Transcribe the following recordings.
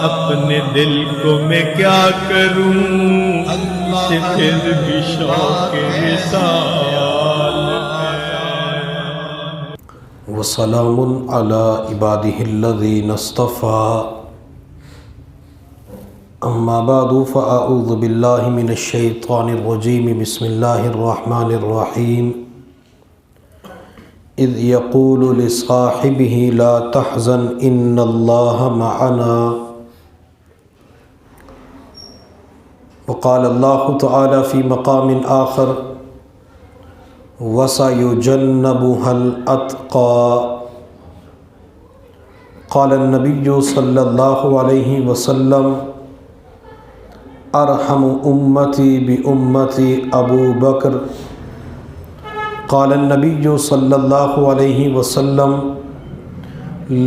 اپنے دل کو میں کیا کروں کہ پھر بھی شوق وصال ہے۔ وسلام علی عبادہ الذین اصطفیٰ، اما بعد فاعوذ باللہ من الشیطان الرجیم، بسم اللہ الرحمن الرحیم۔ اذ یقول لصاحبہ لا تحزن ان اللہ معنا، وقال اللہ تعالی فی مقام آخر وَسَيُجَنَّبُهَا الْأَتْقَى۔ قال النبی صلی اللہ علیہ وسلم ارحم امتی بامتی ابو بکر۔ قال النبی صلی اللہ علیہ وسلم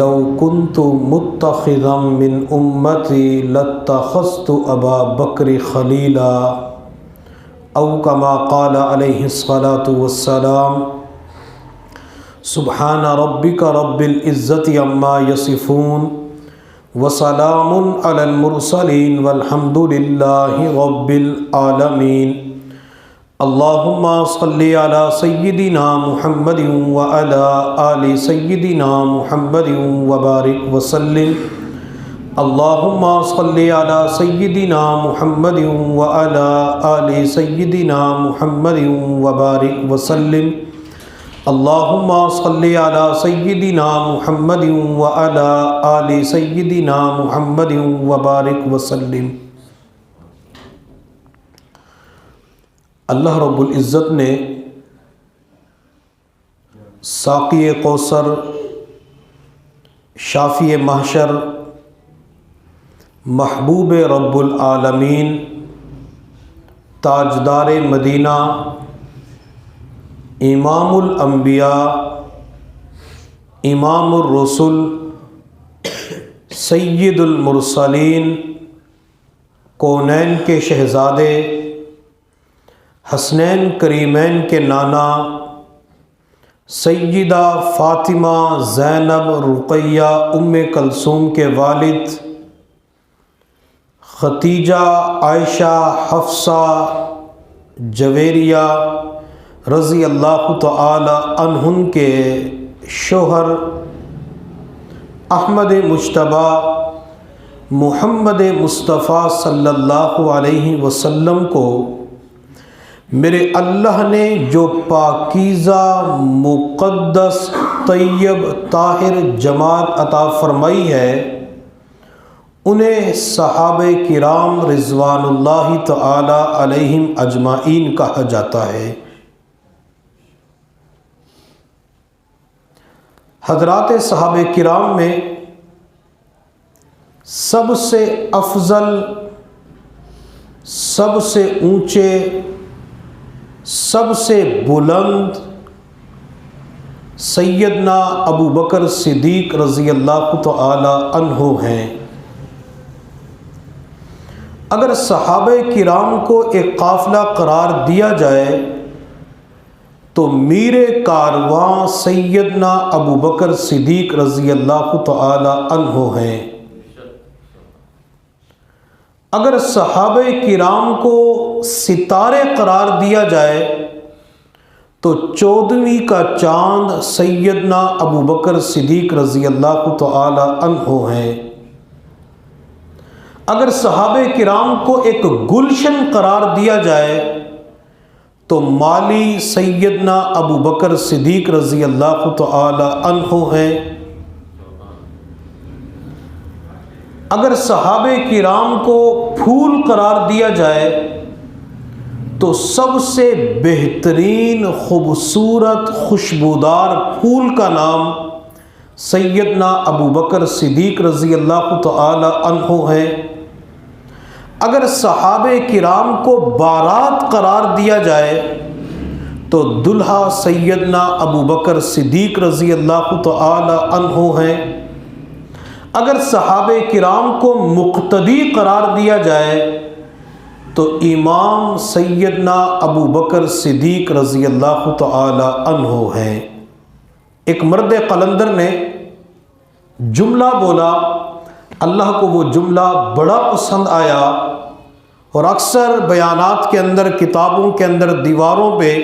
لو كنت متخذا من امتی لاتخذت ابا بکر خلیلا، او کما قال علیہ الصلاۃ والسلام۔ سبحان ربک رب العزت عما یصفون، وسلام علی المرسلین والحمد للہ رب العالمین۔ اللہم صل علی سیدنا محمد وعلی آل سیدنا محمد وبارک وسلم۔ اللہم صل علی سیدنا محمد وعلی آل سیدنا محمد وبارک وسلم۔ اللہم صل علی سیدنا محمد وعلی آل سیدنا محمد وبارک وسلم۔ اللہ رب العزت نے ساقی کوثر، شافی محشر، محبوب رب العالمین، تاجدار مدینہ، امام الانبیاء، امام الرسل، سید المرسلین، کونین کے شہزادے، حسنین کریمین کے نانا، سیدہ فاطمہ زینب رقیہ ام کلثوم کے والد، ختیجہ عائشہ حفصہ جویریہ رضی اللہ تعالی عنہن کے شوہر احمد مجتبیٰ محمد مصطفیٰ صلی اللہ علیہ وسلم کو میرے اللہ نے جو پاکیزہ مقدس طیب طاہر جماعت عطا فرمائی ہے، انہیں صحابہ کرام رضوان اللہ تعالی علیہم اجمعین کہا جاتا ہے۔ حضرات صحابہ کرام میں سب سے افضل، سب سے اونچے، سب سے بلند سیدنا ابو بکر صدیق رضی اللہ تعالی عنہ ہیں۔ اگر صحابہ کرام کو ایک قافلہ قرار دیا جائے تو میر کارواں سیدنا ابو بکر صدیق رضی اللہ تعالی عنہ ہیں۔ اگر صحابہ کرام کو ستارے قرار دیا جائے تو 14ویں کا چاند سیدنا ابو بکر صدیق رضی اللہ تعالی عنہ ہیں۔ اگر صحابہ کرام کو ایک گلشن قرار دیا جائے تو مالی سیدنا ابو بکر صدیق رضی اللہ تعالی عنہ ہیں۔ اگر صحابہ کرام کو پھول قرار دیا جائے تو سب سے بہترین خوبصورت خوشبودار پھول کا نام سیدنا ابو بکر صدیق رضی اللہ تعالی عنہ ہے۔ اگر صحابہ کرام کو بارات قرار دیا جائے تو دلہا سیدنا ابو بکر صدیق رضی اللہ تعالی عنہ ہیں۔ اگر صحابہ کرام کو مقتدی قرار دیا جائے تو امام سیدنا ابو بکر صدیق رضی اللہ تعالی عنہ ہیں۔ ایک مرد قلندر نے جملہ بولا، اللہ کو وہ جملہ بڑا پسند آیا، اور اکثر بیانات کے اندر، کتابوں کے اندر، دیواروں پہ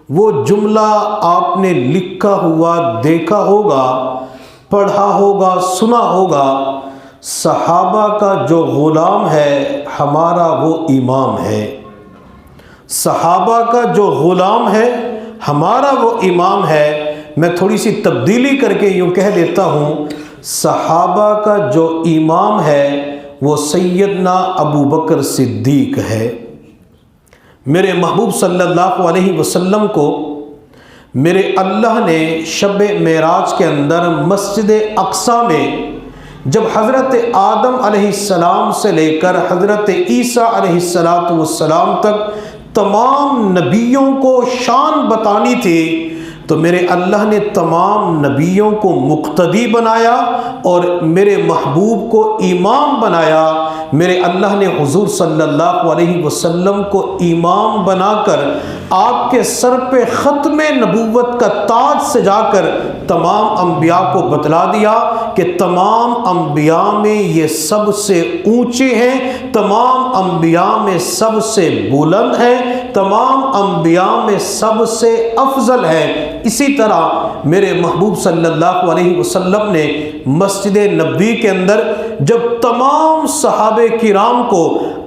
وہ جملہ آپ نے لکھا ہوا دیکھا ہوگا، پڑھا ہوگا، سنا ہوگا، صحابہ کا جو غلام ہے ہمارا وہ امام ہے۔ صحابہ کا جو غلام ہے ہمارا وہ امام ہے۔ میں تھوڑی سی تبدیلی کر کے یوں کہہ دیتا ہوں، صحابہ کا جو امام ہے وہ سیدنا ابو بکر صدیق ہے۔ میرے محبوب صلی اللہ علیہ وسلم کو میرے اللہ نے شب معراج کے اندر مسجد اقصیٰ میں جب حضرت آدم علیہ السلام سے لے کر حضرت عیسیٰ علیہ السلام تک تمام نبیوں کو شان بتانی تھی، تو میرے اللہ نے تمام نبیوں کو مقتدی بنایا اور میرے محبوب کو امام بنایا۔ میرے اللہ نے حضور صلی اللہ علیہ وسلم کو امام بنا کر آپ کے سر پہ ختم نبوت کا تاج سجا کر تمام انبیاء کو بتلا دیا کہ تمام انبیاء میں یہ سب سے اونچے ہیں، تمام انبیاء میں سب سے بلند ہیں، تمام انبیاء میں سب سے افضل ہے۔ اسی طرح میرے محبوب صلی اللہ علیہ وسلم نے مسجد نبوی کے اندر جب تمام صحابہ کرام کو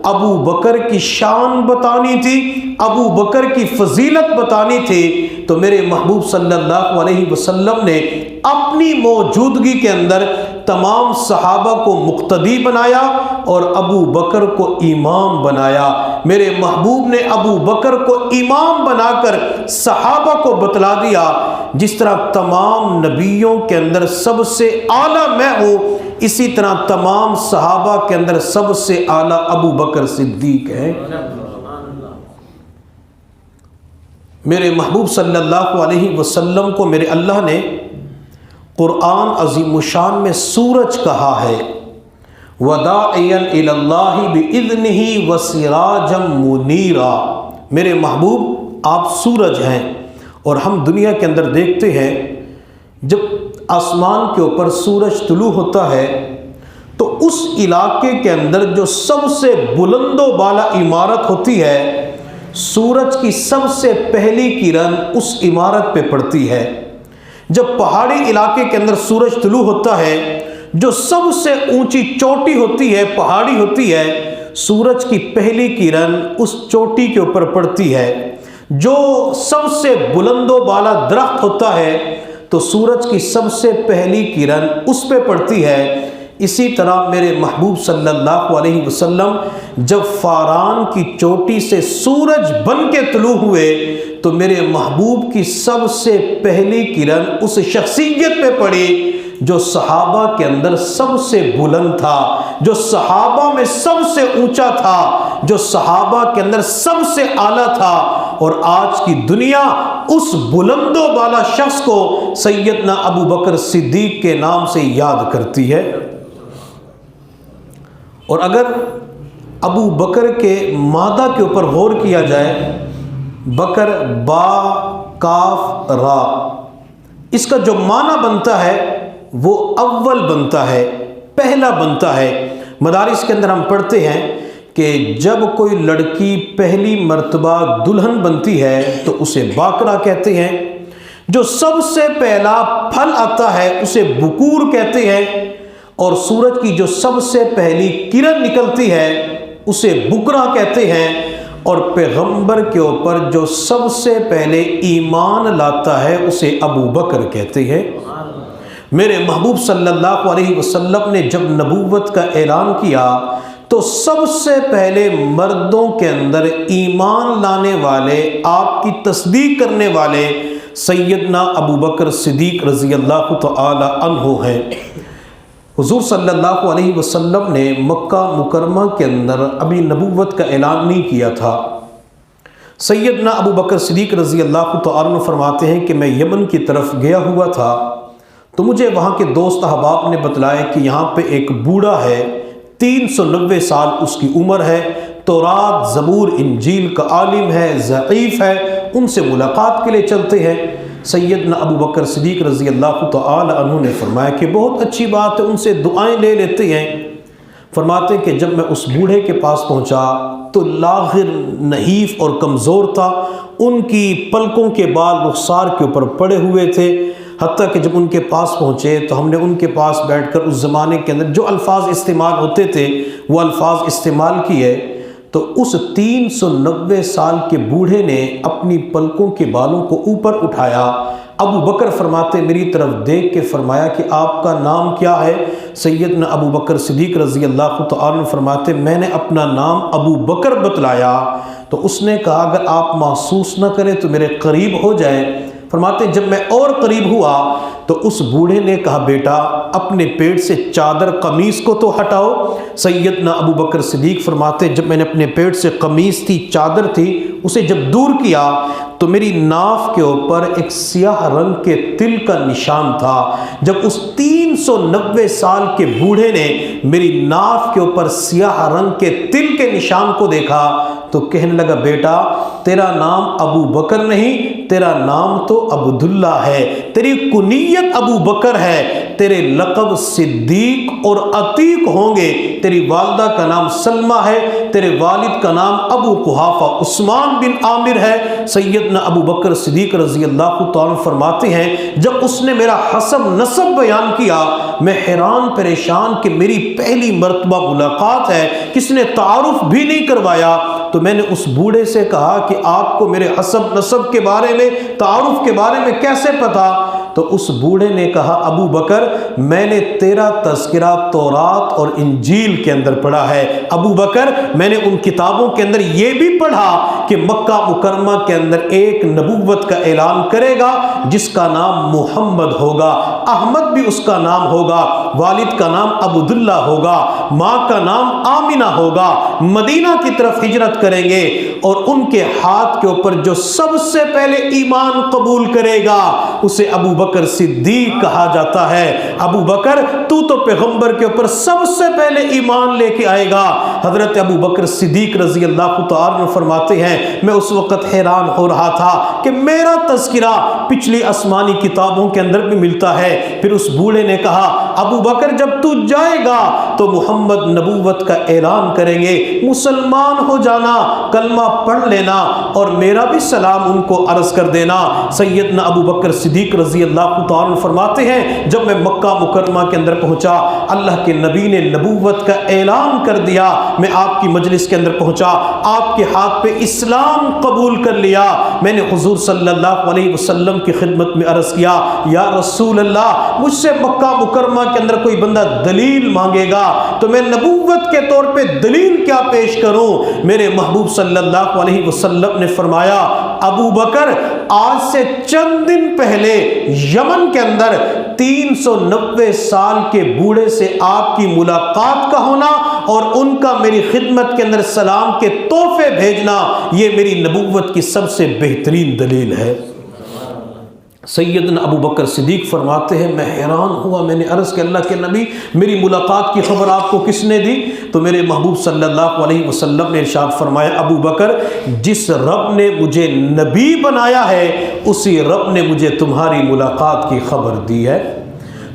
ابو بکر کی شان بتانی تھی، ابو بکر کی فضیلت بتانی تھی، تو میرے محبوب صلی اللہ علیہ وسلم نے اپنی موجودگی کے اندر تمام صحابہ کو مقتدی بنایا اور ابو بکر کو امام بنایا۔ میرے محبوب نے ابو بکر کو امام بنا کر صحابہ کو بتلا دیا، جس طرح تمام نبیوں کے اندر سب سے اعلیٰ میں ہوں، اسی طرح تمام صحابہ کے اندر سب سے اعلیٰ ابو بکر صدیق ہے۔ میرے محبوب صلی اللہ علیہ وسلم کو میرے اللہ نے قرآن عظیم الشان میں سورج کہا ہے، وَدَاعِيًا إِلَى اللَّهِ بِإِذْنِهِ وَسِرَاجًا مُنِيرًا۔ میرے محبوب آپ سورج ہیں، اور ہم دنیا کے اندر دیکھتے ہیں جب آسمان کے اوپر سورج طلوع ہوتا ہے تو اس علاقے کے اندر جو سب سے بلند و بالا عمارت ہوتی ہے، سورج کی سب سے پہلی کرن اس عمارت پہ پڑتی ہے۔ جب پہاڑی علاقے کے اندر سورج طلوع ہوتا ہے، جو سب سے اونچی چوٹی ہوتی ہے، پہاڑی ہوتی ہے، سورج کی پہلی کرن اس چوٹی کے اوپر پڑتی ہے۔ جو سب سے بلند و بالا درخت ہوتا ہے تو سورج کی سب سے پہلی کرن اس پہ پڑتی ہے۔ اسی طرح میرے محبوب صلی اللہ علیہ وسلم جب فاران کی چوٹی سے سورج بن کے طلوع ہوئے تو میرے محبوب کی سب سے پہلی کرن اس شخصیت پہ پڑی جو صحابہ کے اندر سب سے بلند تھا، جو صحابہ میں سب سے اونچا تھا، جو صحابہ کے اندر سب سے اعلیٰ تھا، اور آج کی دنیا اس بلند و بالا شخص کو سیدنا ابو بکر صدیق کے نام سے یاد کرتی ہے۔ اور اگر ابو بکر کے مادہ کے اوپر غور کیا جائے، بکر با کاف را، اس کا جو معنی بنتا ہے وہ اول بنتا ہے، پہلا بنتا ہے۔ مدارس کے اندر ہم پڑھتے ہیں کہ جب کوئی لڑکی پہلی مرتبہ دلہن بنتی ہے تو اسے باکرا کہتے ہیں، جو سب سے پہلا پھل آتا ہے اسے بکور کہتے ہیں، اور سورج کی جو سب سے پہلی کرن نکلتی ہے اسے بکرا کہتے ہیں، اور پیغمبر کے اوپر جو سب سے پہلے ایمان لاتا ہے اسے ابو بکر کہتے ہیں۔ میرے محبوب صلی اللہ علیہ وسلم نے جب نبوت کا اعلان کیا تو سب سے پہلے مردوں کے اندر ایمان لانے والے، آپ کی تصدیق کرنے والے سیدنا ابو بکر صدیق رضی اللہ تعالی عنہ ہیں۔ حضور صلی اللہ علیہ وسلم نے مکہ مکرمہ کے اندر ابھی نبوت کا اعلان نہیں کیا تھا۔ سیدنا ابو بکر صدیق رضی اللہ تعالی عنہ فرماتے ہیں کہ میں یمن کی طرف گیا ہوا تھا تو مجھے وہاں کے دوست احباب نے بتلایا کہ یہاں پہ ایک بوڑھا ہے، 390 سال اس کی عمر ہے، تورات زبور انجیل کا عالم ہے، ضعیف ہے، ان سے ملاقات کے لیے چلتے ہیں۔ سیدنا ابو بکر صدیق رضی اللہ تعالی عنہ نے فرمایا کہ بہت اچھی بات ہے، ان سے دعائیں لے لیتے ہیں۔ فرماتے کہ جب میں اس بوڑھے کے پاس پہنچا تو لاغر، نحیف اور کمزور تھا، ان کی پلکوں کے بال رخسار کے اوپر پڑے ہوئے تھے، حتیٰ کہ جب ان کے پاس پہنچے تو ہم نے ان کے پاس بیٹھ کر اس زمانے کے اندر جو الفاظ استعمال ہوتے تھے وہ الفاظ استعمال کیے، تو اس 390 سال کے بوڑھے نے اپنی پلکوں کے بالوں کو اوپر اٹھایا۔ ابو بکر فرماتے میری طرف دیکھ کے فرمایا کہ آپ کا نام کیا ہے؟ سیدنا ابو بکر صدیق رضی اللہ تعالیٰ عنہ فرماتے میں نے اپنا نام ابو بکر بتلایا تو اس نے کہا اگر آپ محسوس نہ کریں تو میرے قریب ہو جائیں۔ فرماتے جب میں اور قریب ہوا تو اس بوڑھے نے کہا بیٹا اپنے پیٹ سے چادر قمیص کو تو ہٹاؤ۔ سیدنا ابو بکر صدیق فرماتے جب میں نے اپنے پیٹ سے قمیص تھی، چادر تھی، اسے جب دور کیا تو میری ناف کے اوپر ایک سیاہ رنگ کے تل کا نشان تھا۔ جب اس 390 سال کے بوڑھے نے میری ناف کے اوپر سیاہ رنگ کے تل کے نشان کو دیکھا تو کہنے لگا بیٹا تیرا نام ابو بکر نہیں، تیرا نام تو عبداللہ ہے، تیری کنیت ابو بکر ہے، تیرے لقب صدیق اور عتیق ہوں گے، تیری والدہ کا نام سلمہ ہے، تیرے والد کا نام ابو قحافہ عثمان بن عامر ہے۔ سیدنا ابو بکر صدیق رضی اللہ تعالیٰ فرماتے ہیں جب اس نے میرا حسب نسب بیان کیا میں حیران پریشان کہ میری پہلی مرتبہ ملاقات ہے، کس نے تعارف بھی نہیں کروایا۔ تو میں نے اس بوڑھے سے کہا کہ آپ کو میرے حسب نسب کے بارے میں، تعارف کے بارے میں کیسے پتا؟ تو اس بوڑھے نے کہا ابو بکر میں نے تیرا تذکرہ تورات اور انجیل کے اندر پڑھا ہے، ابو بکر میں نے ان کتابوں کے اندر یہ بھی پڑھا کہ مکہ مکرمہ کے اندر ایک نبوت کا اعلان کرے گا جس کا نام محمد ہوگا، احمد بھی اس کا نام ہوگا، والد کا نام عبداللہ ہوگا، ماں کا نام آمنہ ہوگا، مدینہ کی طرف ہجرت کریں گے اور ان کے ہاتھ کے اوپر جو سب سے پہلے ایمان قبول کرے گا اسے ابو بکر صدیق کہا جاتا ہے۔ ابو بکر تو پیغمبر کے اوپر سب سے پہلے ایمان لے کے آئے گا۔ حضرت ابو بکر صدیق رضی اللہ تعالیٰ فرماتے ہیں میں اس وقت حیران ہو رہا تھا کہ میرا تذکرہ پچھلی آسمانی کتابوں کے اندر بھی ملتا ہے۔ پھر اس بوڑھے نے کہا ابو بکر جب تو جائے گا تو محمد نبوت کا اعلان کریں گے، مسلمان ہو جانا، کلمہ پڑھ لینا اور میرا بھی سلام ان کو عرض کر دینا۔ سیدنا ابو بکر صدیق رضی اللہ تعالیٰ فرماتے ہیں جب میں مکہ مکرمہ کے اندر پہنچا اللہ کے نبی نے نبوت کا اعلان کر دیا، میں آپ کی مجلس کے اندر پہنچا، آپ کے ہاتھ پہ اسلام قبول کر لیا۔ میں نے حضور صلی اللہ علیہ وسلم کی خدمت میں عرض کیا یا رسول اللہ مجھ سے مکہ مکرمہ کے اندر کوئی بندہ دلیل مانگے گا تو میں نبوت کے طور پہ دلیل کیا پیش کروں؟ میرے محبوب صلی اللہ علیہ وسلم نے فرمایا ابو بکر آج سے چند دن پہلے یمن کے اندر 390 سال کے بوڑھے سے آپ کی ملاقات کا ہونا اور ان کا میری خدمت کے اندر سلام کے تحفے بھیجنا یہ میری نبوت کی سب سے بہترین دلیل ہے۔ سیدنا ابو بکر صدیق فرماتے ہیں میں حیران ہوا، میں نے عرض کہ اللہ کے نبی میری ملاقات کی خبر آپ کو کس نے دی؟ تو میرے محبوب صلی اللہ علیہ وسلم نے ارشاد فرمایا ابو بکر جس رب نے مجھے نبی بنایا ہے اسی رب نے مجھے تمہاری ملاقات کی خبر دی ہے۔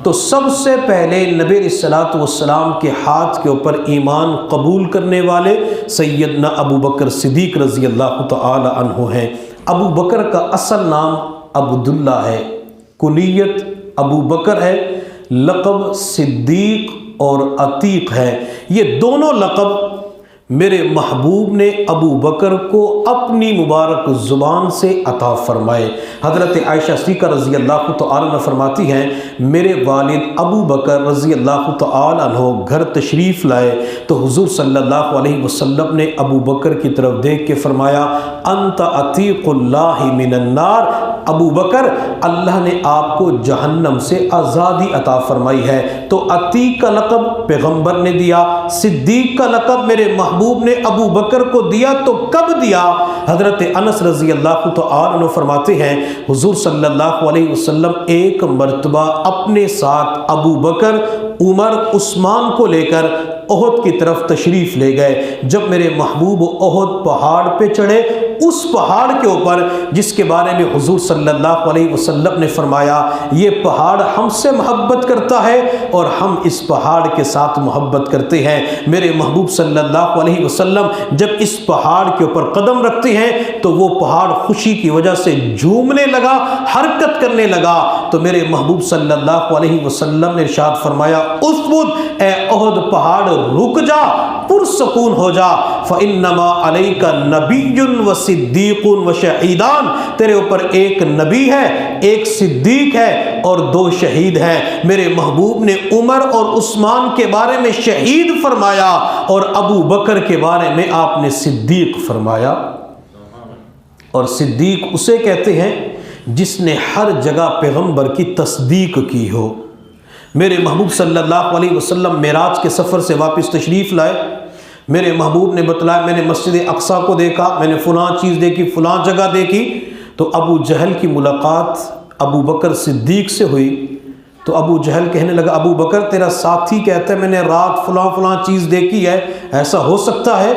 تو سب سے پہلے نبی علیہ الصلوۃ والسلام کے ہاتھ کے اوپر ایمان قبول کرنے والے سیدنا ابو بکر صدیق رضی اللہ تعالی عنہ ہیں۔ ابو بکر کا اصل نام عبداللہ ہے، کنیت ابو بکر ہے، لقب صدیق اور عتیق ہے۔ یہ دونوں لقب میرے محبوب نے ابو بکر کو اپنی مبارک زبان سے عطا فرمائے۔ حضرت عائشہ صدیقہ رضی اللہ تعالی عنہ فرماتی ہیں میرے والد ابو بکر رضی اللہ تعالی عنہ گھر تشریف لائے تو حضور صلی اللہ علیہ وسلم نے ابو بکر کی طرف دیکھ کے فرمایا انت عتیق اللہ من النار، ابو بکر اللہ نے آپ کو جہنم سے آزادی عطا فرمائی ہے۔ تو عتیق کا لقب پیغمبر نے دیا، صدیق کا لقب میرے محبوب نے ابو بکر کو دیا تو کب دیا؟ حضرت انس رضی اللہ تعالی عنہ فرماتے ہیں حضور صلی اللہ علیہ وسلم ایک مرتبہ اپنے ساتھ ابو بکر، عمر، عثمان کو لے کر احد کی طرف تشریف لے گئے۔ جب میرے محبوب احد پہاڑ پہ چڑھے، اس پہاڑ کے اوپر جس کے بارے میں حضور صلی اللہ علیہ وسلم نے فرمایا یہ پہاڑ ہم سے محبت کرتا ہے اور ہم اس پہاڑ کے ساتھ محبت کرتے ہیں، میرے محبوب صلی اللہ علیہ وسلم جب اس پہاڑ کے اوپر قدم رکھتے ہیں تو وہ پہاڑ خوشی کی وجہ سے جھومنے لگا، حرکت کرنے لگا۔ تو میرے محبوب صلی اللہ علیہ وسلم نے ارشاد فرمایا اثبت اے احد پہاڑ رک جا، پرسکون ہو جا، فإنما علیک نبی و صدیق و شہیدان، تیرے اوپر ایک نبی ہے، ایک صدیق ہے اور 2 شہید ہیں۔ میرے محبوب نے عمر اور عثمان کے بارے میں شہید فرمایا اور ابو بکر کے بارے میں آپ نے صدیق فرمایا۔ اور صدیق اسے کہتے ہیں جس نے ہر جگہ پیغمبر کی تصدیق کی ہو۔ میرے محبوب صلی اللہ علیہ وسلم معراج کے سفر سے واپس تشریف لائے، میرے محبوب نے بتلایا میں نے مسجد اقصیٰ کو دیکھا، میں نے فلاں چیز دیکھی، فلاں جگہ دیکھی۔ تو ابو جہل کی ملاقات ابو بکر صدیق سے ہوئی تو ابو جہل کہنے لگا ابو بکر تیرا ساتھی کہتا ہے میں نے رات فلاں فلاں چیز دیکھی ہے، ایسا ہو سکتا ہے؟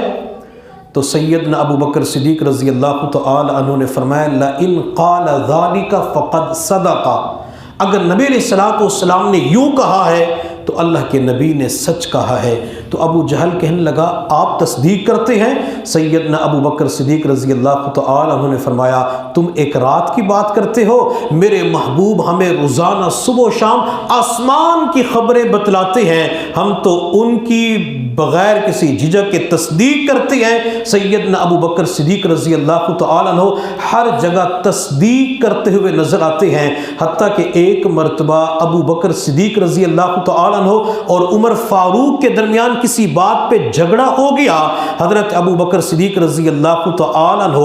تو سیدنا ابو بکر صدیق رضی اللہ تعالی عنہ نے فرمایا لئن قال ذلك فقد صدق، اگر نبی علیہ الصلوۃ والسلام نے یوں کہا ہے تو اللہ کے نبی نے سچ کہا ہے۔ تو ابو جہل کہنے لگا آپ تصدیق کرتے ہیں؟ سیدنا ابو بکر صدیق رضی اللہ تعالی عنہ نے فرمایا تم ایک رات کی بات کرتے ہو، میرے محبوب ہمیں روزانہ صبح و شام آسمان کی خبریں بتلاتے ہیں، ہم تو ان کی بغیر کسی جھجک کے تصدیق کرتے ہیں۔ سیدنا ابو بکر صدیق رضی اللہ تعالی عنہ ہر جگہ تصدیق کرتے ہوئے نظر آتے ہیں، حتیٰ کہ ایک مرتبہ ابو بکر صدیق رضی اللہ تعالی عنہ اور عمر فاروق کے درمیان کسی بات پہ جھگڑا ہو گیا۔ حضرت ابو بکر صدیق رضی اللہ تعالی عنہ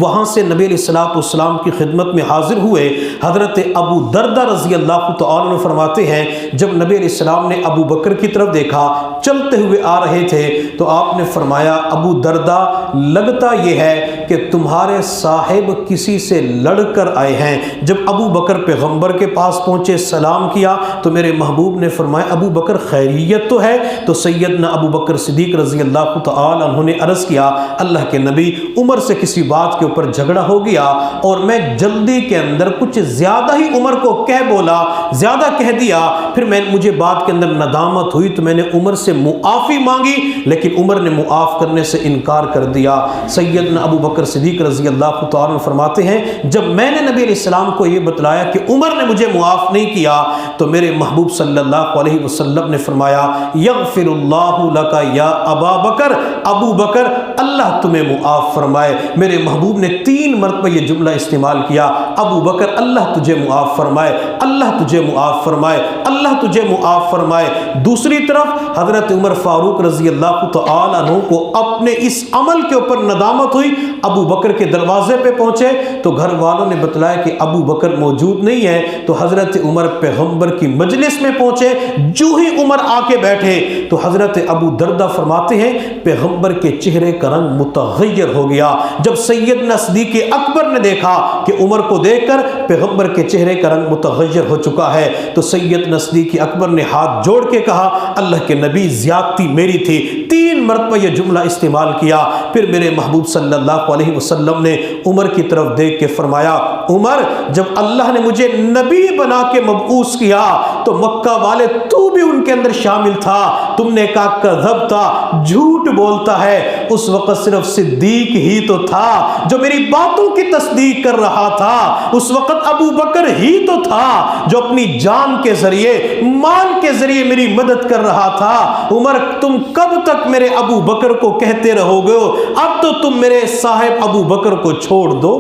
وہاں سے نبی علیہ الصلوۃ والسلام کی خدمت میں حاضر ہوئے۔ حضرت ابو دردہ رضی اللہ تعالی عنہ فرماتے ہیں جب نبی علیہ السلام نے ابو بکر کی طرف دیکھا چلتے ہوئے آ رہے تھے تو آپ نے فرمایا ابو دردہ لگتا یہ ہے کہ تمہارے صاحب کسی سے لڑ کر آئے ہیں۔ جب ابو بکر پیغمبر کے پاس پہنچے سلام کیا تو میرے محبوب نے فرمایا ابو بکر خیریت تو ہے؟ تو سیدنا ابو بکر صدیق رضی اللہ تعالی عنہ نے عرض کیا اللہ کے نبی عمر سے کسی بات کے اوپر جھگڑا ہو گیا اور میں جلدی کے اندر کچھ زیادہ ہی عمر کو بولا، زیادہ کہہ دیا، پھر مجھے بات کے اندر ندامت ہوئی تو میں نے عمر سے معافی مانگی لیکن عمر نے معاف کرنے سے انکار کر دیا۔ سیدنا ابو بکر صدیق رضی اللہ تعالی عنہ فرماتے ہیں جب میں نے نبی علیہ السلام کو یہ بتلایا کہ عمر نے مجھے معاف نہیں کیا تو میرے محبوب صلی اللہ علیہ وسلم نے فرمایا یغفر اللہ لک یا ابا بکر، ابو بکر اللہ تمہیں معاف فرمائے۔ میرے محبوب نے 3 مرتبہ یہ جملہ استعمال کیا ابو بکر اللہ تجھے معاف فرمائے، اللہ تجھے معاف فرمائے، اللہ تجھے معاف فرمائے۔ دوسری طرف حضرت عمر فاروق رضی اللہ تعالی عنہ کو اپنے اس عمل کے اوپر ندامت ہوئی، ابو بکر کے دروازے پہ پہنچے تو گھر والوں نے بتلایا کہ ابو بکر موجود نہیں ہے، تو حضرت عمر پیغمبر کی مجلس میں پہنچے، جو ہی عمر آ کے بیٹھے تو حضرت ابو دردہ فرماتے ہیں پیغمبر کے چہرے کا رنگ متغیر ہو گیا۔ جب سیدنا صدیق اکبر نے دیکھا کہ عمر کو دیکھ کر پیغمبر کے چہرے کا رنگ متغیر ہو چکا ہے تو سیدنا صدیق اکبر نے ہاتھ جوڑ کے کہا اللہ کے نبی زیادتی میری تھی۔ 3 مرتبہ یہ جملہ استعمال کیا۔ پھر میرے محبوب صلی اللہ علیہ وسلم نے عمر کی طرف دیکھ کے فرمایا عمر جب اللہ نے مجھے نبی بنا کے مبعوث کیا تو مکہ والے تو بھی ان کے اندر شامل تھا، تم نے کہا کذبتا، جھوٹ بولتا ہے، اس وقت صرف صدیق ہی تو تھا جو میری باتوں کی تصدیق کر رہا تھا، اس وقت ابو بکر ہی تو تھا جو اپنی جان کے ذریعے مال کے ذریعے میری مدد کر رہا تھا۔ عمر تم کب تک میرے ابو بکر کو کہتے رہو گے؟ اب تو تم میرے صاحب ابو بکر کو چھوڑ دو۔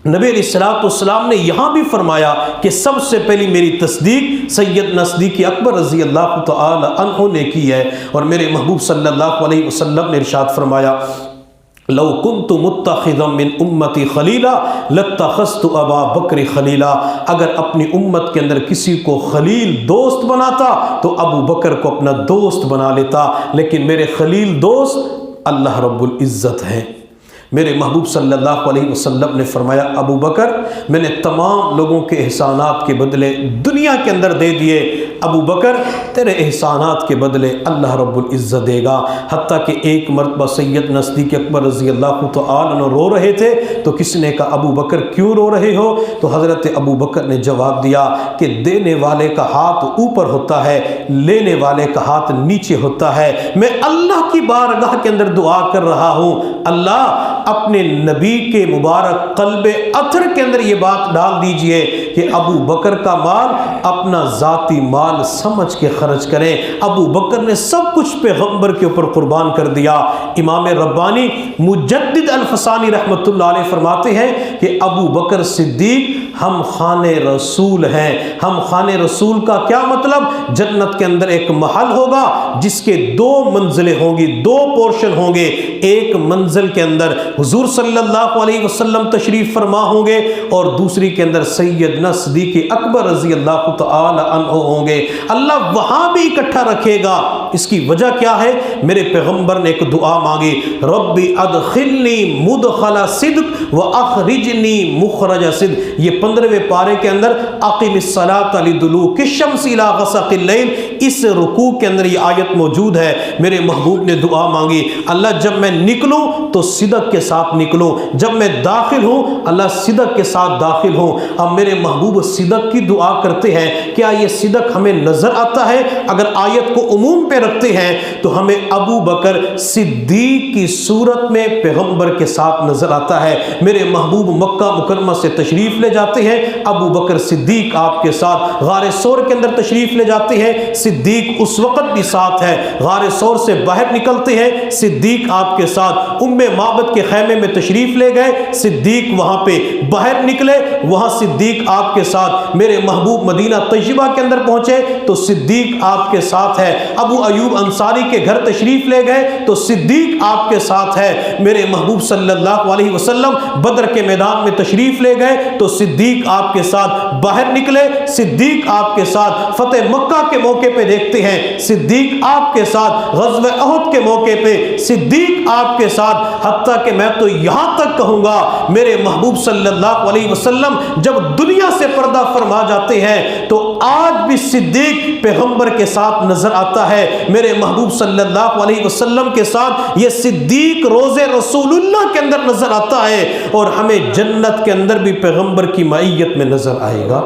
نبی علیہ الصلوۃ والسلام نے یہاں بھی فرمایا کہ سب سے پہلی میری تصدیق سیدنا صدیق اکبر رضی اللہ تعالی عنہ نے کی ہے، اور میرے محبوب صلی اللہ علیہ وسلم نے ارشاد فرمایا لو کنت متخذا من امتی خلیلا لاتخذت ابا بکر خلیلا، اگر اپنی امت کے اندر کسی کو خلیل دوست بناتا تو ابو بکر کو اپنا دوست بنا لیتا، لیکن میرے خلیل دوست اللہ رب العزت ہے۔ میرے محبوب صلی اللہ علیہ وسلم نے فرمایا ابو بکر میں نے تمام لوگوں کے احسانات کے بدلے دنیا کے اندر دے دیے، ابو بکر تیرے احسانات کے بدلے اللہ رب العزت دے گا۔ حتیٰ کہ ایک مرتبہ سیدنا صدیق اکبر رضی اللہ تعالیٰ عنہ رو رہے تھے تو کسی نے کہا ابو بکر کیوں رو رہے ہو؟ تو حضرت ابو بکر نے جواب دیا کہ دینے والے کا ہاتھ اوپر ہوتا ہے، لینے والے کا ہاتھ نیچے ہوتا ہے۔ میں اللہ کی بارگاہ کے اندر دعا کر رہا ہوں، اللہ اپنے نبی کے مبارک قلب اطہر کے اندر یہ بات ڈال دیجئے کہ ابو بکر کا مال اپنا ذاتی مال سمجھ کے خرچ کریں۔ ابو بکر نے سب کچھ پیغمبر کے اوپر قربان کر دیا۔ امام ربانی مجدد الفسانی رحمت اللہ علیہ فرماتے ہیں کہ ابو بکر صدیق ہم خانے رسول ہیں۔ ہم خانے رسول کا کیا مطلب؟ جنت کے اندر ایک محل ہوگا جس کے دو منزلیں ہوں گی، دو پورشن ہوں گے۔ ایک منزل کے اندر حضور صلی اللہ علیہ وسلم تشریف فرما ہوں گے اور دوسری کے اندر سیدنا صدیق اکبر رضی اللہ تعالی عنہ ہوں گے۔ اللہ وہاں بھی اکٹھا رکھے گا۔ اس کی وجہ کیا ہے؟ میرے پیغمبر نے ایک دعا مانگی، ربی ادخلنی مدخل صدق واخرجنی مخرج صدق۔ یہ 15ویں پارے کے اندر اقم الصلاۃ لدلوک الشمس الی غسق اللیل، اس رکوع کے اندر یہ آیت موجود ہے۔ میرے محبوب نے دعا مانگی، اللہ جب میں نکلوں تو صدق کے ساتھ نکلوں، جب میں داخل ہوں اللہ صدق کے ساتھ داخل ہوں۔ اب میرے محبوب صدق کی دعا کرتے ہیں، کیا یہ صدق ہمیں نظر آتا ہے؟ اگر آیت کو عموم پہ رکھتے ہیں تو ہمیں ابو بکر صدیق کی صورت میں پیغمبر کے ساتھ نظر آتا ہے۔ میرے محبوب مکہ مکرمہ سے تشریف لے جاتے ہیں، ابو بکر صدیق آپ کے ساتھ غار ثور کے اندر تشریف لے جاتے ہیں، صدیق اس وقت بھی ساتھ ہے۔ غار ثور سے باہر نکلتے ہیں، صدیق آپ کے ساتھ ام معبد کے خیمے میں تشریف لے گئے، صدیق وہاں پہ باہر نکلے، وہاں صدیق آپ کے ساتھ۔ میرے محبوب مدینہ طیبہ کے اندر پہنچے تو صدیق آپ کے ساتھ ہے۔ ابو ایوب انصاری کے گھر تشریف لے گئے تو صدیق آپ کے ساتھ ہے۔ میرے محبوب صلی اللہ علیہ وسلم بدر کے میدان میں تشریف لے گئے تو صدیق آپ کے ساتھ باہر نکلے، صدیق آپ کے ساتھ۔ فتح مکہ کے موقع پہ دیکھتے ہیں، صدیق آپ کے ساتھ۔ غزوہ احد کے موقع پہ صدیق آپ کے ساتھ۔ حتیٰ کہ میں تو یہاں تک کہوں گا میرے محبوب صلی اللہ علیہ وسلم جب دنیا سے پردہ فرما جاتے ہیں تو آج بھی صدیق پیغمبر کے ساتھ نظر آتا ہے۔ میرے محبوب صلی اللہ علیہ وسلم کے ساتھ یہ صدیق روض رسول اللہ کے اندر نظر آتا ہے، اور ہمیں جنت کے اندر بھی پیغمبر کی معیت میں نظر آئے گا۔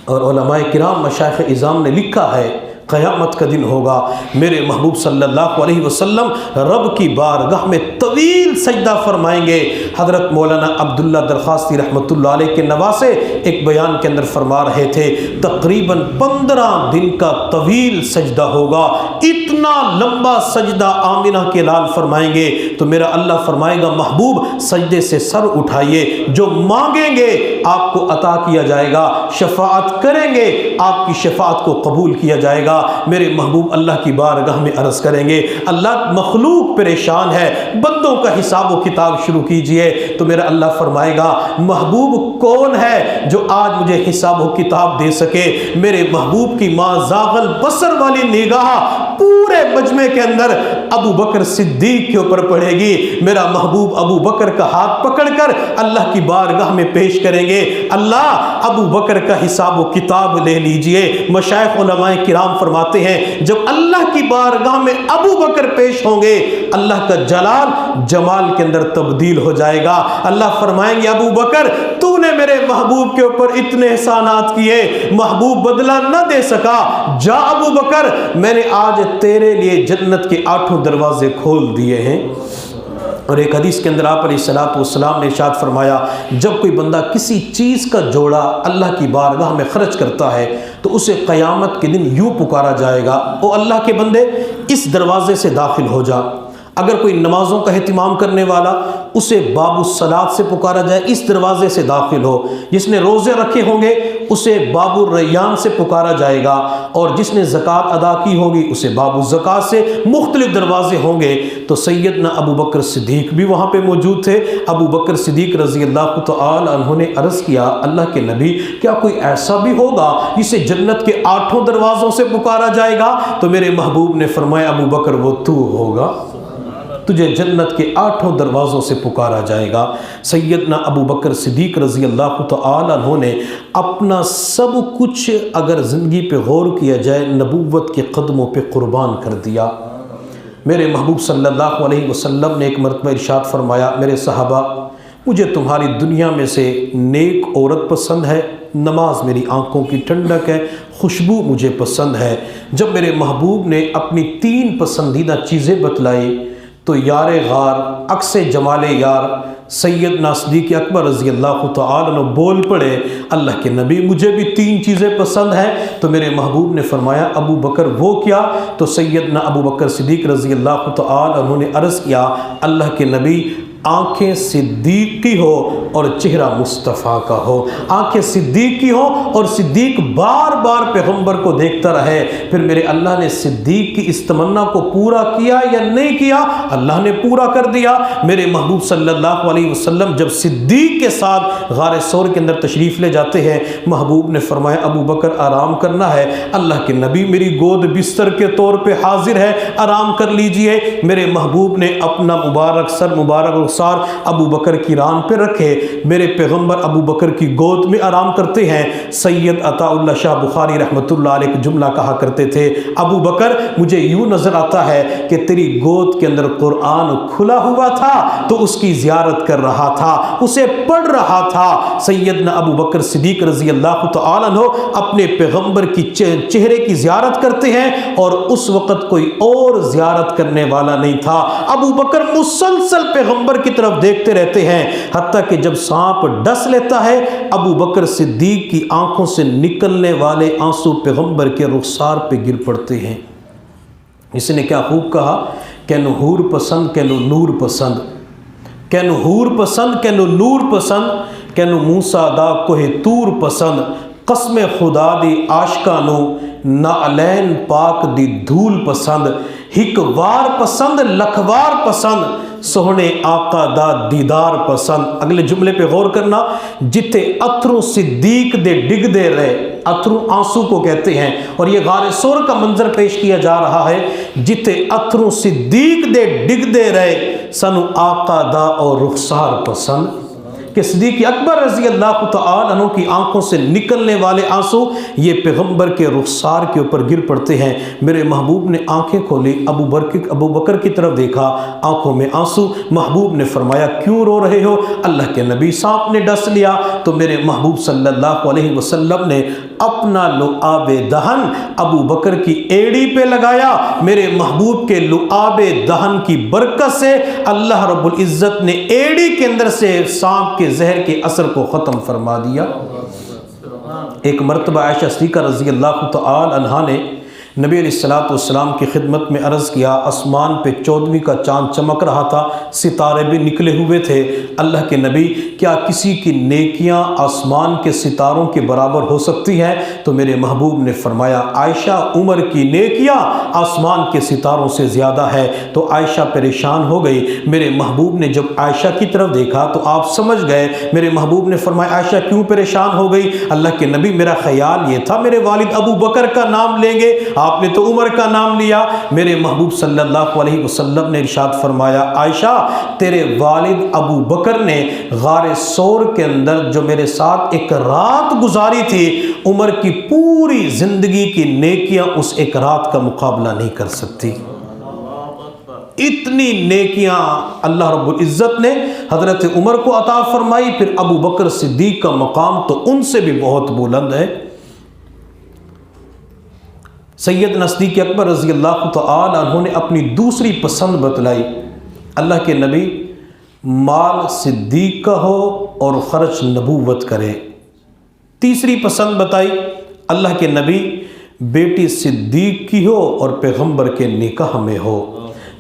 اور علماء کرام مشائخ اعظام نے لکھا ہے قیامت کا دن ہوگا، میرے محبوب صلی اللہ علیہ وسلم رب کی بارگاہ میں طویل سجدہ فرمائیں گے۔ حضرت مولانا عبداللہ درخواستی رحمت اللہ علیہ کے نواسے ایک بیان کے اندر فرما رہے تھے تقریباً 15 دن کا طویل سجدہ ہوگا۔ اتنا لمبا سجدہ آمنہ کے لال فرمائیں گے تو میرا اللہ فرمائے گا محبوب سجدے سے سر اٹھائیے، جو مانگیں گے آپ کو عطا کیا جائے گا، شفاعت کریں گے آپ کی شفاعت کو قبول کیا جائے گا۔ میرے محبوب اللہ کی بارگاہ میں عرض کریں گے اللہ مخلوق پریشان ہے، بندوں کا حساب و کتاب شروع کیجئے، تو میرا اللہ فرمائے گا محبوب کون ہے جو آج مجھے حساب و کتاب دے سکے؟ میرے محبوب کی ماں زاغل بصر والی نگاہ پورے مجمع کے اندر ابو بکر صدیق کے اوپر پڑے گی۔ میرا محبوب ابو بکر کا ہاتھ پکڑ کر اللہ کی بارگاہ میں پیش کریں گے، اللہ ابو بکر کا حساب و کتاب لے لیجئے۔ مشائخ علماء کرام فرماتے ہیں جب اللہ کی بارگاہ میں ابو بکر پیش ہوں گے اللہ کا جلال جمال کے اندر تبدیل ہو جائے گا۔ اللہ فرمائیں گے ابو بکر تو نے میرے محبوب کے اوپر اتنے احسانات کیے، محبوب بدلہ نہ دے سکا، جا ابو بکر میں نے آج تیرے لیے جنت کے 8 دروازے کھول دیے ہیں۔ اور ایک حدیث کے اندر آپ علیہ الصلوۃ والسلام نے ارشاد فرمایا جب کوئی بندہ کسی چیز کا جوڑا اللہ کی بارگاہ میں خرچ کرتا ہے تو اسے قیامت کے دن یوں پکارا جائے گا او اللہ کے بندے اس دروازے سے داخل ہو جا۔ اگر کوئی نمازوں کا اہتمام کرنے والا اسے باب الصلاۃ سے پکارا جائے اس دروازے سے داخل ہو، جس نے روزے رکھے ہوں گے اسے باب الریان سے پکارا جائے گا، اور جس نے زکوٰۃ ادا کی ہوگی اسے باب الزکوٰۃ سے، مختلف دروازے ہوں گے۔ تو سیدنا ابو بکر صدیق بھی وہاں پہ موجود تھے۔ ابو بکر صدیق رضی اللہ تعالی عنہ نے عرض کیا اللہ کے نبی کیا کوئی ایسا بھی ہوگا جسے جنت کے 8 دروازوں سے پکارا جائے گا؟ تو میرے محبوب نے فرمایا ابو بکر وہ تو ہوگا۔ تجھے جنت کے 8 دروازوں سے پکارا جائے گا۔ سیدنا ابو بکر صدیق رضی اللہ تعالی عنہ نے اپنا سب کچھ اگر زندگی پہ غور کیا جائے نبوت کے قدموں پہ قربان کر دیا۔ میرے محبوب صلی اللہ علیہ وسلم نے ایک مرتبہ ارشاد فرمایا، میرے صحابہ مجھے تمہاری دنیا میں سے نیک عورت پسند ہے، نماز میری آنکھوں کی ٹھنڈک ہے، خوشبو مجھے پسند ہے۔ جب میرے محبوب نے اپنی 3 پسندیدہ چیزیں بتلائی تو یار غار، عکس جمال یار سیدنا صدیق اکبر رضی اللہ تعالی عنہ بول پڑے، اللہ کے نبی مجھے بھی 3 چیزیں پسند ہیں۔ تو میرے محبوب نے فرمایا ابو بکر وہ کیا؟ تو سیدنا ابو بکر صدیق رضی اللہ تعالی عنہ نے عرض کیا، اللہ کے نبی آنکھیں صدیق کی ہو اور چہرہ مصطفیٰ کا ہو، آنکھیں صدیق کی ہو اور صدیق بار بار پیغمبر کو دیکھتا رہے۔ پھر میرے اللہ نے صدیق کی اس تمنا کو پورا کیا یا نہیں کیا؟ اللہ نے پورا کر دیا۔ میرے محبوب صلی اللہ علیہ وسلم جب صدیق کے ساتھ غار ثور کے اندر تشریف لے جاتے ہیں، محبوب نے فرمایا ابو بکر آرام کرنا ہے، اللہ کے نبی میری گود بستر کے طور پہ حاضر ہے، آرام کر لیجئے۔ میرے محبوب نے اپنا مبارک سر مبارک ابو بکر کی ران پہ رکھے، میرے پیغمبر ابو بکر کی گود میں آرام کرتے ہیں۔ سید عطا اللہ شاہ بخاری رحمۃ اللہ علیہ ایک جملہ کہا کرتے تھے، ابو بکر مجھے یوں نظر آتا ہے کہ تیری گود کے اندر قرآن کھلا ہوا تھا تو اس کی زیارت کر رہا تھا، اسے پڑھ رہا تھا۔ سیدنا ابو بکر صدیق رضی اللہ تعالی عنہ اپنے پیغمبر کی چہرے کی زیارت کرتے ہیں اور اس وقت کوئی اور زیارت کرنے والا نہیں تھا۔ ابو بکر مسلسل پیغمبر کی طرف دیکھتے رہتے ہیں، حتیٰ کہ جب سانپ ڈس لیتا ہے ابو بکر صدیق کی آنکھوں سے نکلنے والے آنسو پیغمبر کے رخسار پہ گر پڑتے ہیں۔ اس نے کیا خوب کہا، کینو حور پسند کینو نور پسند، کینو حور پسند کینو نور پسند، کینو موسیٰ دا کوہ تور پسند، قسم خدا دی عاشقانو نعلین پاک دی دھول پسند، ہک وار پسند لکھوار پسند، سوہنے آقا دا دیدار پسند۔ اگلے جملے پہ غور کرنا، جتے اتروں صدیق دے ڈگ دے رہے، اتروں آنسو کو کہتے ہیں اور یہ غار ثور کا منظر پیش کیا جا رہا ہے، جتے اتروں صدیق دے ڈگ دے رہے سنو آقا دا اور رخسار پسند۔ کہ صدیق اکبر رضی اللہ تعالی عنہ کی آنکھوں سے نکلنے والے آنسو یہ پیغمبر کے رخسار کے اوپر گر پڑتے ہیں۔ میرے محبوب نے آنکھیں کھولی، ابو بکر کی طرف دیکھا، آنکھوں میں آنسو۔ محبوب نے فرمایا کیوں رو رہے ہو؟ اللہ کے نبی سانپ نے ڈس لیا۔ تو میرے محبوب صلی اللہ علیہ وسلم نے اپنا لعاب دہن ابو بکر کی ایڑی پہ لگایا۔ میرے محبوب کے لعاب دہن کی برکت سے اللہ رب العزت نے ایڑی کے اندر سے سانپ کے زہر کے اثر کو ختم فرما دیا۔ ایک مرتبہ عائشہ صدیقہ رضی اللہ تعالی عنہا نے نبی علیہ السلام کی خدمت میں عرض کیا، آسمان پہ 14ویں کا چاند چمک رہا تھا، ستارے بھی نکلے ہوئے تھے، اللہ کے نبی کیا کسی کی نیکیاں آسمان کے ستاروں کے برابر ہو سکتی ہیں؟ تو میرے محبوب نے فرمایا عائشہ عمر کی نیکیاں آسمان کے ستاروں سے زیادہ ہے۔ تو عائشہ پریشان ہو گئی۔ میرے محبوب نے جب عائشہ کی طرف دیکھا تو آپ سمجھ گئے۔ میرے محبوب نے فرمایا عائشہ کیوں پریشان ہو گئی؟ اللہ کے نبی میرا خیال یہ تھا میرے والد ابو بکر کا نام لیں گے، آپ نے تو عمر کا نام لیا۔ میرے محبوب صلی اللہ علیہ وسلم نے ارشاد فرمایا عائشہ تیرے والد ابو بکر نے غار ثور کے اندر جو میرے ساتھ ایک رات گزاری تھی، عمر کی پوری زندگی کی نیکیاں اس ایک رات کا مقابلہ نہیں کر سکتی۔ اتنی نیکیاں اللہ رب العزت نے حضرت عمر کو عطا فرمائی، پھر ابو بکر صدیق کا مقام تو ان سے بھی بہت بلند ہے۔ سیدنا صدیق اکبر رضی اللہ تعالی عنہ نے اپنی دوسری پسند بتلائی، اللہ کے نبی مال صدیق کا ہو اور خرچ نبوت کرے۔ تیسری پسند بتائی، اللہ کے نبی بیٹی صدیق کی ہو اور پیغمبر کے نکاح میں ہو۔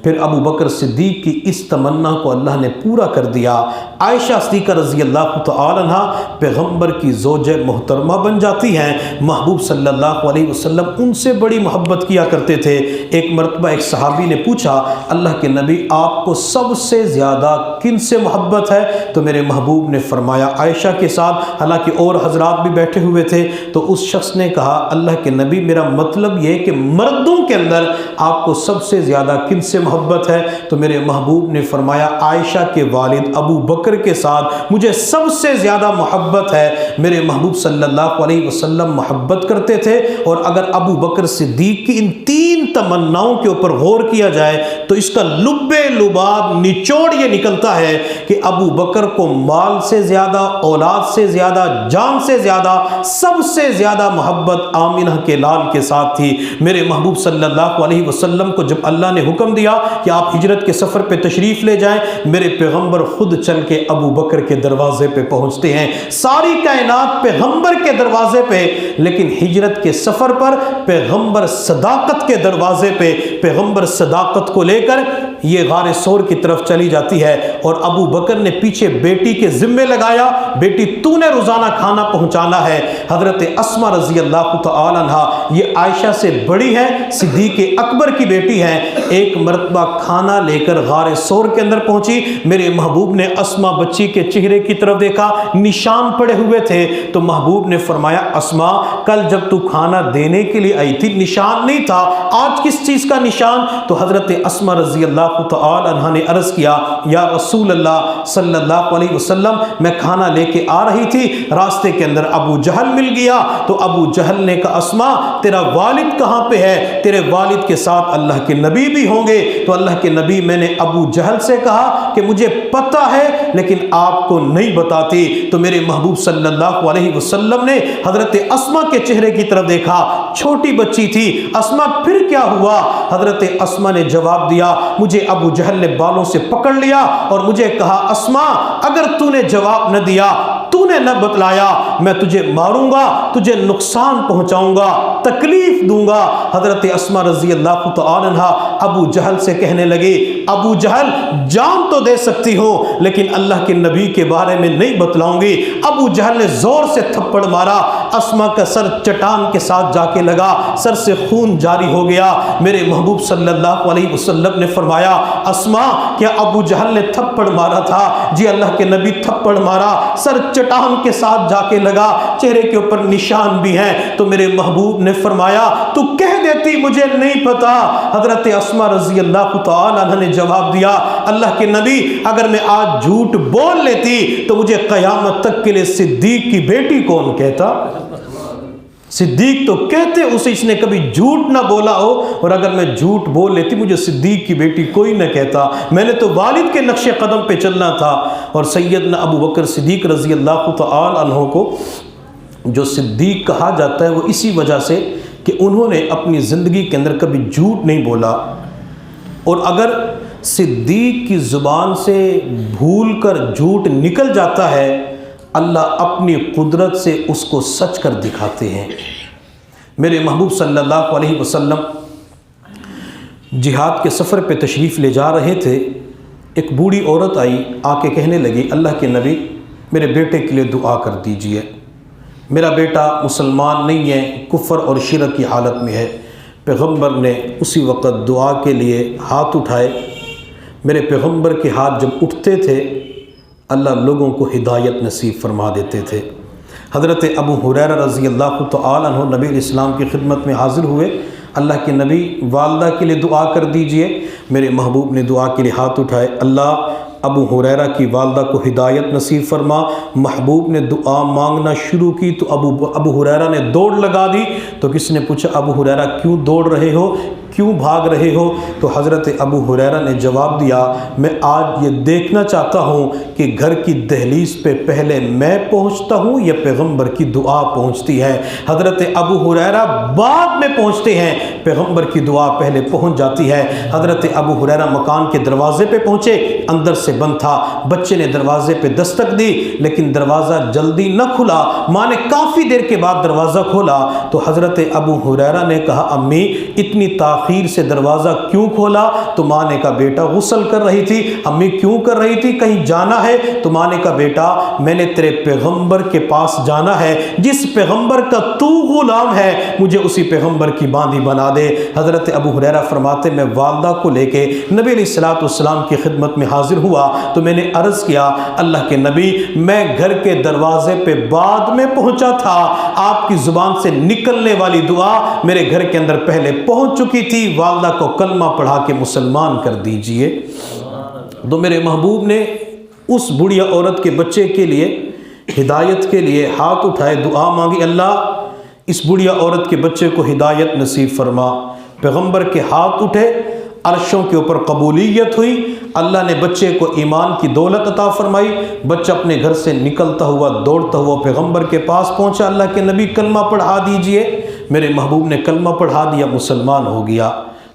پھر ابو بکر صدیق کی اس تمنا کو اللہ نے پورا کر دیا۔ عائشہ صدیقہ رضی اللہ تعالی عنہ پیغمبر کی زوج محترمہ بن جاتی ہیں۔ محبوب صلی اللہ علیہ وسلم ان سے بڑی محبت کیا کرتے تھے۔ ایک مرتبہ ایک صحابی نے پوچھا اللہ کے نبی آپ کو سب سے زیادہ کن سے محبت ہے؟ تو میرے محبوب نے فرمایا عائشہ کے ساتھ، حالانکہ اور حضرات بھی بیٹھے ہوئے تھے۔ تو اس شخص نے کہا اللہ کے نبی میرا مطلب یہ کہ مردوں کے اندر آپ کو سب سے زیادہ کن سے محبت ہے؟ تو میرے محبوب نے فرمایا عائشہ کے والد ابو بکر کے ساتھ مجھے سب سے زیادہ محبت ہے۔ میرے محبوب صلی اللہ علیہ وسلم محبت کرتے تھے، اور اگر ابو بکر صدیق کی ان 3 تمناؤں کے اوپر غور کیا جائے تو اس کا لب لباب نچوڑ یہ نکلتا ہے کہ ابو بکر کو مال سے زیادہ، اولاد سے زیادہ، جان سے زیادہ، سب سے زیادہ محبت آمنہ کے لال کے ساتھ تھی۔ میرے محبوب صلی اللہ علیہ وسلم کو جب اللہ نے حکم دیا کہ آپ ہجرت کے سفر پہ تشریف لے جائیں، میرے پیغمبر خود چل کے ابو بکر کے دروازے پہ پہنچتے ہیں۔ ساری کائنات پیغمبر کے دروازے پہ، لیکن ہجرت کے سفر پر پیغمبر صداقت کے دروازے پہ، پیغمبر صداقت کو لے کر یہ غار سور کی طرف چلی جاتی ہے، اور ابو بکر نے پیچھے بیٹی کے ذمے لگایا بیٹی تو نے روزانہ کھانا پہنچانا ہے۔ حضرت اسما رضی اللہ تعالی عنہ یہ عائشہ سے بڑی ہے، صدیق اکبر کی بیٹی ہے، ایک مرتبہ کھانا لے کر غار سور کے اندر پہنچی۔ میرے محبوب نے اسما بچی کے چہرے کی طرف دیکھا، نشان پڑے ہوئے تھے، تو محبوب نے فرمایا اسما کل جب تو کھانا دینے کے لیے آئی تھی نشان نہیں تھا، آج کس چیز کا نشان؟ تو حضرت اسما رضی اللہ تعالی عنہ نے عرض کیا یا رسول اللہ صلی اللہ علیہ وسلم میں کھانا لے کے آ رہی تھی، راستے کے اندر ابو جہل مل گیا، تو ابو جہل نے کہا اسما تیرا والد کہاں پہ ہے؟ تیرے والد کے ساتھ اللہ کے نبی بھی ہوں گے۔ تو اللہ کے نبی میں نے ابو جہل سے کہا کہ مجھے پتہ ہے لیکن آپ کو نہیں بتاتی۔ تو میرے محبوب صلی اللہ علیہ وسلم نے حضرت اسما کے چہرے کی طرف دیکھا، چھوٹی بچی تھی۔ اسما پھر کیا ہوا؟ حضرت اسما نے جواب دیا مجھے ابو جہل نے بالوں سے پکڑ لیا اور مجھے کہا اسما اگر تو نے جواب نہ دیا، تو نے نہ بتلایا، میں تجھے ماروں گا، تجھے نقصان پہنچاؤں گا، تکلیف دوں گا۔ حضرت اسما رضی اللہ تعالی عنہ ابو جہل سے کہنے لگی ابو جہل جان تو دے سکتی ہو لیکن اللہ کے نبی کے بارے میں نہیں بتلاؤں گی۔ ابو جہل نے زور سے تھپڑ مارا، اسما کا سر چٹان کے ساتھ جا کے لگا، سر سے خون جاری ہو گیا۔ میرے محبوب صلی اللہ علیہ وسلم نے فرمایا اسما کیا ابو جہل نے تھپڑ مارا تھا؟ جی اللہ کے نبی تھپڑ مارا، سر چٹان کے ساتھ جا کے لگا، چہرے کے اوپر نشان بھی ہیں۔ تو میرے محبوب نے فرمایا تو کہہ دیتی مجھے نہیں پتا۔ حضرت اسما رضی اللہ تعالی عنہ نے جواب دیا اللہ کے نبی اگر میں آج جھوٹ بول لیتی تو مجھے قیامت تک کے لیے صدیق کی بیٹی کون کہتا؟ صدیق تو کہتے اسے، اس نے کبھی جھوٹ نہ بولا ہو، اور اگر میں جھوٹ بول لیتی مجھے صدیق کی بیٹی کوئی نہ کہتا، میں نے تو والد کے نقش قدم پہ چلنا تھا۔ اور سیدنا ابو بکر صدیق رضی اللہ تعالی عنہ کو جو صدیق کہا جاتا ہے وہ اسی وجہ سے کہ انہوں نے اپنی زندگی کے اندر کبھی جھوٹ نہیں بولا، اور اگر صدیق کی زبان سے بھول کر جھوٹ نکل جاتا ہے اللہ اپنی قدرت سے اس کو سچ کر دکھاتے ہیں۔ میرے محبوب صلی اللہ علیہ وسلم جہاد کے سفر پہ تشریف لے جا رہے تھے، ایک بوڑھی عورت آئی، آ کے کہنے لگی اللہ کے نبی میرے بیٹے کے لیے دعا کر دیجئے، میرا بیٹا مسلمان نہیں ہے، کفر اور شرک کی حالت میں ہے۔ پیغمبر نے اسی وقت دعا کے لیے ہاتھ اٹھائے۔ میرے پیغمبر کے ہاتھ جب اٹھتے تھے اللہ لوگوں کو ہدایت نصیب فرما دیتے تھے۔ حضرت ابو ہریرہ رضی اللہ تعالی عنہ نبی اسلام کی خدمت میں حاضر ہوئے، اللہ کے نبی والدہ کے لیے دعا کر دیجئے۔ میرے محبوب نے دعا کے لیے ہاتھ اٹھائے، اللہ ابو ہریرہ کی والدہ کو ہدایت نصیب فرما۔ محبوب نے دعا مانگنا شروع کی تو ابو ہریرہ نے دوڑ لگا دی۔ تو کس نے پوچھا ابو ہریرہ کیوں دوڑ رہے ہو، کیوں بھاگ رہے ہو؟ تو حضرت ابو ہریرہ نے جواب دیا میں آج یہ دیکھنا چاہتا ہوں کہ گھر کی دہلیز پہ پہلے میں پہنچتا ہوں یا پیغمبر کی دعا پہنچتی ہے۔ حضرت ابو ہریرہ بعد میں پہنچتے ہیں، پیغمبر کی دعا پہلے پہنچ جاتی ہے۔ حضرت ابو ہریرہ مکان کے دروازے پہ پہنچے، اندر سے بند تھا۔ بچے نے دروازے پہ دستک دی لیکن دروازہ جلدی نہ کھلا، ماں نے کافی دیر کے بعد دروازہ کھولا تو حضرت ابو ہریرہ نے کہا امی اتنی تاخیر سے دروازہ کیوں کھولا؟ تو ماں نے کہا بیٹا غسل کر رہی تھی۔ امی کیوں کر رہی تھی؟ کہیں جانا ہے؟ تو ماں نے کہا بیٹا میں نے تیرے پیغمبر کے پاس جانا ہے، جس پیغمبر کا تو غلام ہے مجھے اسی پیغمبر کی باندھی بنا دے۔ حضرت ابو ہریرہ فرماتے میں والدہ کو لے کے نبی علیہ السلام کی خدمت میں حاضر ہوا تو میں نے عرض کیا اللہ کے نبی میں گھر کے دروازے پہ بعد میں پہنچا تھا، آپ کی زبان سے نکلنے والی دعا میرے گھر کے اندر پہلے پہنچ چکی تھی، والدہ کو کلمہ پڑھا کے مسلمان کر دیجئے۔ تو میرے محبوب نے اس بڑھیا عورت کے بچے کے لیے ہدایت کے لیے ہاتھ اٹھائے، دعا مانگی اللہ اس بڑھیا عورت کے بچے کو ہدایت نصیب فرما۔ پیغمبر کے ہاتھ اٹھے، عرشوں کے اوپر قبولیت ہوئی، اللہ نے بچے کو ایمان کی دولت عطا فرمائی۔ بچہ اپنے گھر سے نکلتا ہوا دوڑتا ہوا پیغمبر کے پاس پہنچا، اللہ کے نبی کلمہ پڑھا دیجئے۔ میرے محبوب نے کلمہ پڑھا دیا، مسلمان ہو گیا۔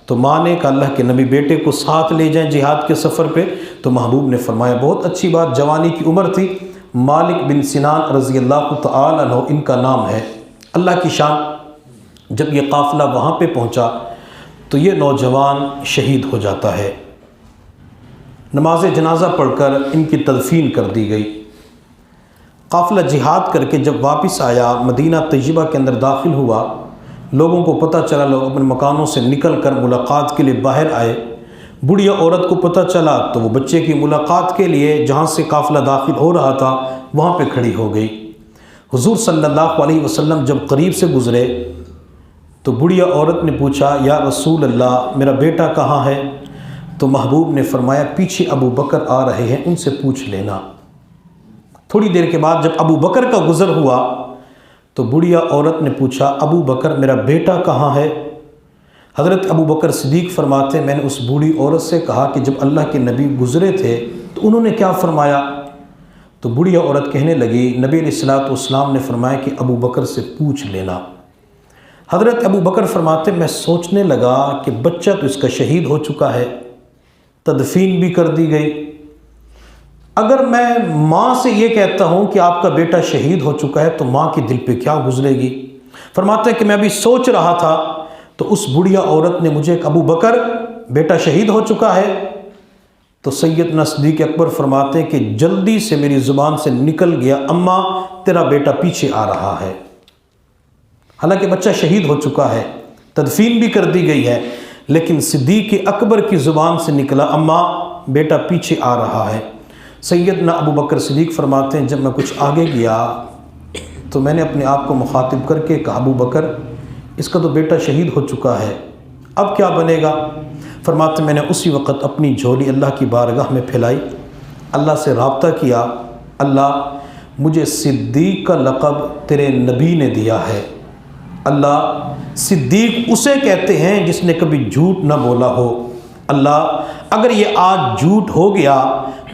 تو ماں نے کہا اللہ کے نبی بیٹے کو ساتھ لے جائیں جہاد کے سفر پہ۔ تو محبوب نے فرمایا بہت اچھی بات، جوانی کی عمر تھی۔ مالک بن سنان رضی اللہ تعالی عنہ ان کا نام ہے۔ اللہ کی شان، جب یہ قافلہ وہاں پہ پہنچا تو یہ نوجوان شہید ہو جاتا ہے۔ نماز جنازہ پڑھ کر ان کی تدفین کر دی گئی۔ قافلہ جہاد کر کے جب واپس آیا، مدینہ طیبہ کے اندر داخل ہوا، لوگوں کو پتہ چلا، لوگ اپنے مکانوں سے نکل کر ملاقات کے لیے باہر آئے۔ بڑھیا عورت کو پتہ چلا تو وہ بچے کی ملاقات کے لیے جہاں سے قافلہ داخل ہو رہا تھا وہاں پہ کھڑی ہو گئی۔ حضور صلی اللہ علیہ وسلم جب قریب سے گزرے تو بڑھیا عورت نے پوچھا یا رسول اللہ میرا بیٹا کہاں ہے؟ تو محبوب نے فرمایا پیچھے ابو بکر آ رہے ہیں، ان سے پوچھ لینا۔ تھوڑی دیر کے بعد جب ابو بکر کا گزر ہوا تو بڑھیا عورت نے پوچھا ابو بکر میرا بیٹا کہاں ہے؟ حضرت ابو بکر صدیق فرماتے میں نے اس بوڑھی عورت سے کہا کہ جب اللہ کے نبی گزرے تھے تو انہوں نے کیا فرمایا؟ تو بڑھیا عورت کہنے لگی نبی علیہ السلام نے فرمایا کہ ابو بکر سے پوچھ لینا۔ حضرت ابو بکر فرماتے میں سوچنے لگا کہ بچہ تو اس کا شہید ہو چکا ہے، تدفین بھی کر دی گئی، اگر میں ماں سے یہ کہتا ہوں کہ آپ کا بیٹا شہید ہو چکا ہے تو ماں کے دل پہ کیا گزرے گی؟ فرماتے ہیں کہ میں ابھی سوچ رہا تھا تو اس بڑھیا عورت نے مجھے ابو بکر بیٹا شہید ہو چکا ہے، تو سیدنا صدیق اکبر فرماتے ہیں کہ جلدی سے میری زبان سے نکل گیا اماں تیرا بیٹا پیچھے آ رہا ہے۔ حالانکہ بچہ شہید ہو چکا ہے، تدفین بھی کر دی گئی ہے، لیکن صدیق اکبر کی زبان سے نکلا اماں بیٹا پیچھے آ رہا ہے۔ سیدنا ابو بکر صدیق فرماتے ہیں جب میں کچھ آگے گیا تو میں نے اپنے آپ کو مخاطب کر کے کہا ابو بکر اس کا تو بیٹا شہید ہو چکا ہے، اب کیا بنے گا؟ فرماتے میں نے اسی وقت اپنی جھولی اللہ کی بارگاہ میں پھیلائی، اللہ سے رابطہ کیا، اللہ مجھے صدیق کا لقب تیرے نبی نے دیا ہے، اللہ صدیق اسے کہتے ہیں جس نے کبھی جھوٹ نہ بولا ہو، اللہ اگر یہ آج جھوٹ ہو گیا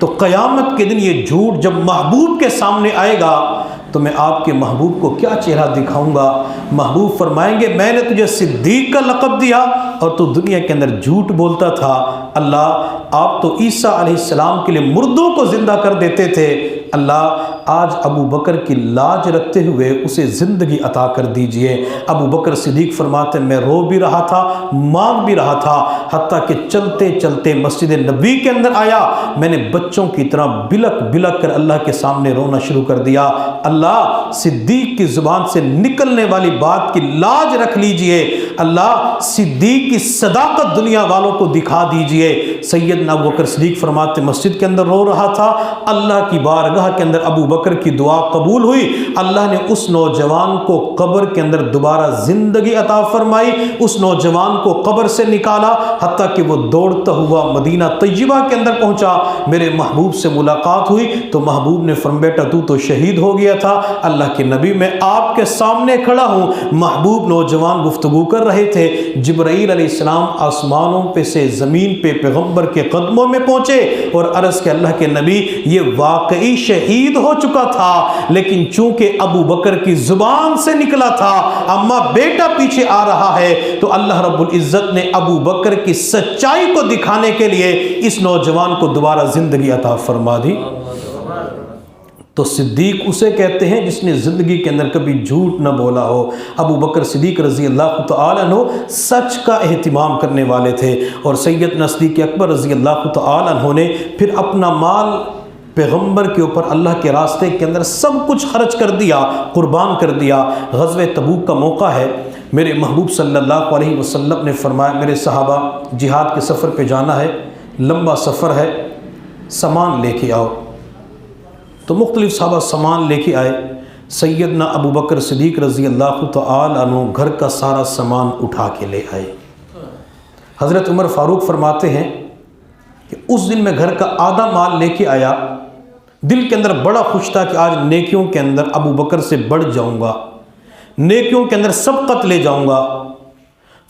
تو قیامت کے دن یہ جھوٹ جب محبوب کے سامنے آئے گا تو میں آپ کے محبوب کو کیا چہرہ دکھاؤں گا؟ محبوب فرمائیں گے میں نے تجھے صدیق کا لقب دیا اور تو دنیا کے اندر جھوٹ بولتا تھا، اللہ آپ تو عیسیٰ علیہ السلام کے لیے مردوں کو زندہ کر دیتے تھے، اللہ آج ابو بکر کی لاج رکھتے ہوئے اسے زندگی عطا کر دیجئے۔ ابو بکر صدیق فرماتے میں رو بھی رہا تھا، مانگ بھی رہا تھا، حتیٰ کہ چلتے چلتے مسجد نبی کے اندر آیا، میں نے بچوں کی طرح بلک بلک کر اللہ کے سامنے رونا شروع کر دیا، اللہ صدیق کی زبان سے نکلنے والی بات کی لاج رکھ لیجئے، اللہ صدیق کی صداقت دنیا والوں کو دکھا دیجئے۔ سیدنا ابو بکر صدیق فرماتے مسجد کے اندر رو رہا تھا، اللہ کی بارگاہ کے اندر ابو بکر کی دعا قبول ہوئی، اللہ نے اس نوجوان کو قبر کے اندر دوبارہ زندگی عطا فرمائی، اس نوجوان کو قبر سے نکالا، حتیٰ کہ وہ دوڑتا ہوا مدینہ طیبہ کے اندر پہنچا، میرے محبوب سے ملاقات ہوئی تو محبوب نے فرمایا بیٹا تو شہید ہو گیا تھا، اللہ کے نبی میں آپ کے سامنے کھڑا ہوں۔ محبوب نوجوان گفتگو کر رہے تھے، جبرائیل علیہ السلام آسمانوں پہ سے زمین پہ پیغمبر کے قدموں میں پہنچے اور عرض کہ اللہ کے نبی یہ واقعی شہید ہو چکا تھا، لیکن چونکہ ابو بکر کی زبان سے نکلا تھا اما بیٹا پیچھے آ رہا ہے، تو اللہ رب العزت نے ابو بکر کی سچائی کو دکھانے کے لیے اس نوجوان کو دوبارہ زندگی عطا فرما دی۔ تو صدیق اسے کہتے ہیں جس نے زندگی کے اندر کبھی جھوٹ نہ بولا ہو۔ ابو بکر صدیق رضی اللہ تعالیٰ عنہ سچ کا اہتمام کرنے والے تھے، اور سیدنا صدیق اکبر رضی اللہ تعالیٰ عنہ نے پھر اپنا مال پیغمبر کے اوپر اللہ کے راستے کے اندر سب کچھ خرچ کر دیا، قربان کر دیا۔ غزوہ تبوک کا موقع ہے، میرے محبوب صلی اللہ علیہ وسلم نے فرمایا میرے صحابہ جہاد کے سفر پہ جانا ہے، لمبا سفر ہے، سامان لے کے آؤ۔ تو مختلف صحابہ سامان لے کے آئے۔ سیدنا ابو بکر صدیق رضی اللہ تعالی عنہ گھر کا سارا سامان اٹھا کے لے آئے۔ حضرت عمر فاروق فرماتے ہیں کہ اس دن میں گھر کا آدھا مال لے کے آیا، دل کے اندر بڑا خوش تھا کہ آج نیکیوں کے اندر ابو بکر سے بڑھ جاؤں گا، نیکیوں کے اندر سبقت لے جاؤں گا۔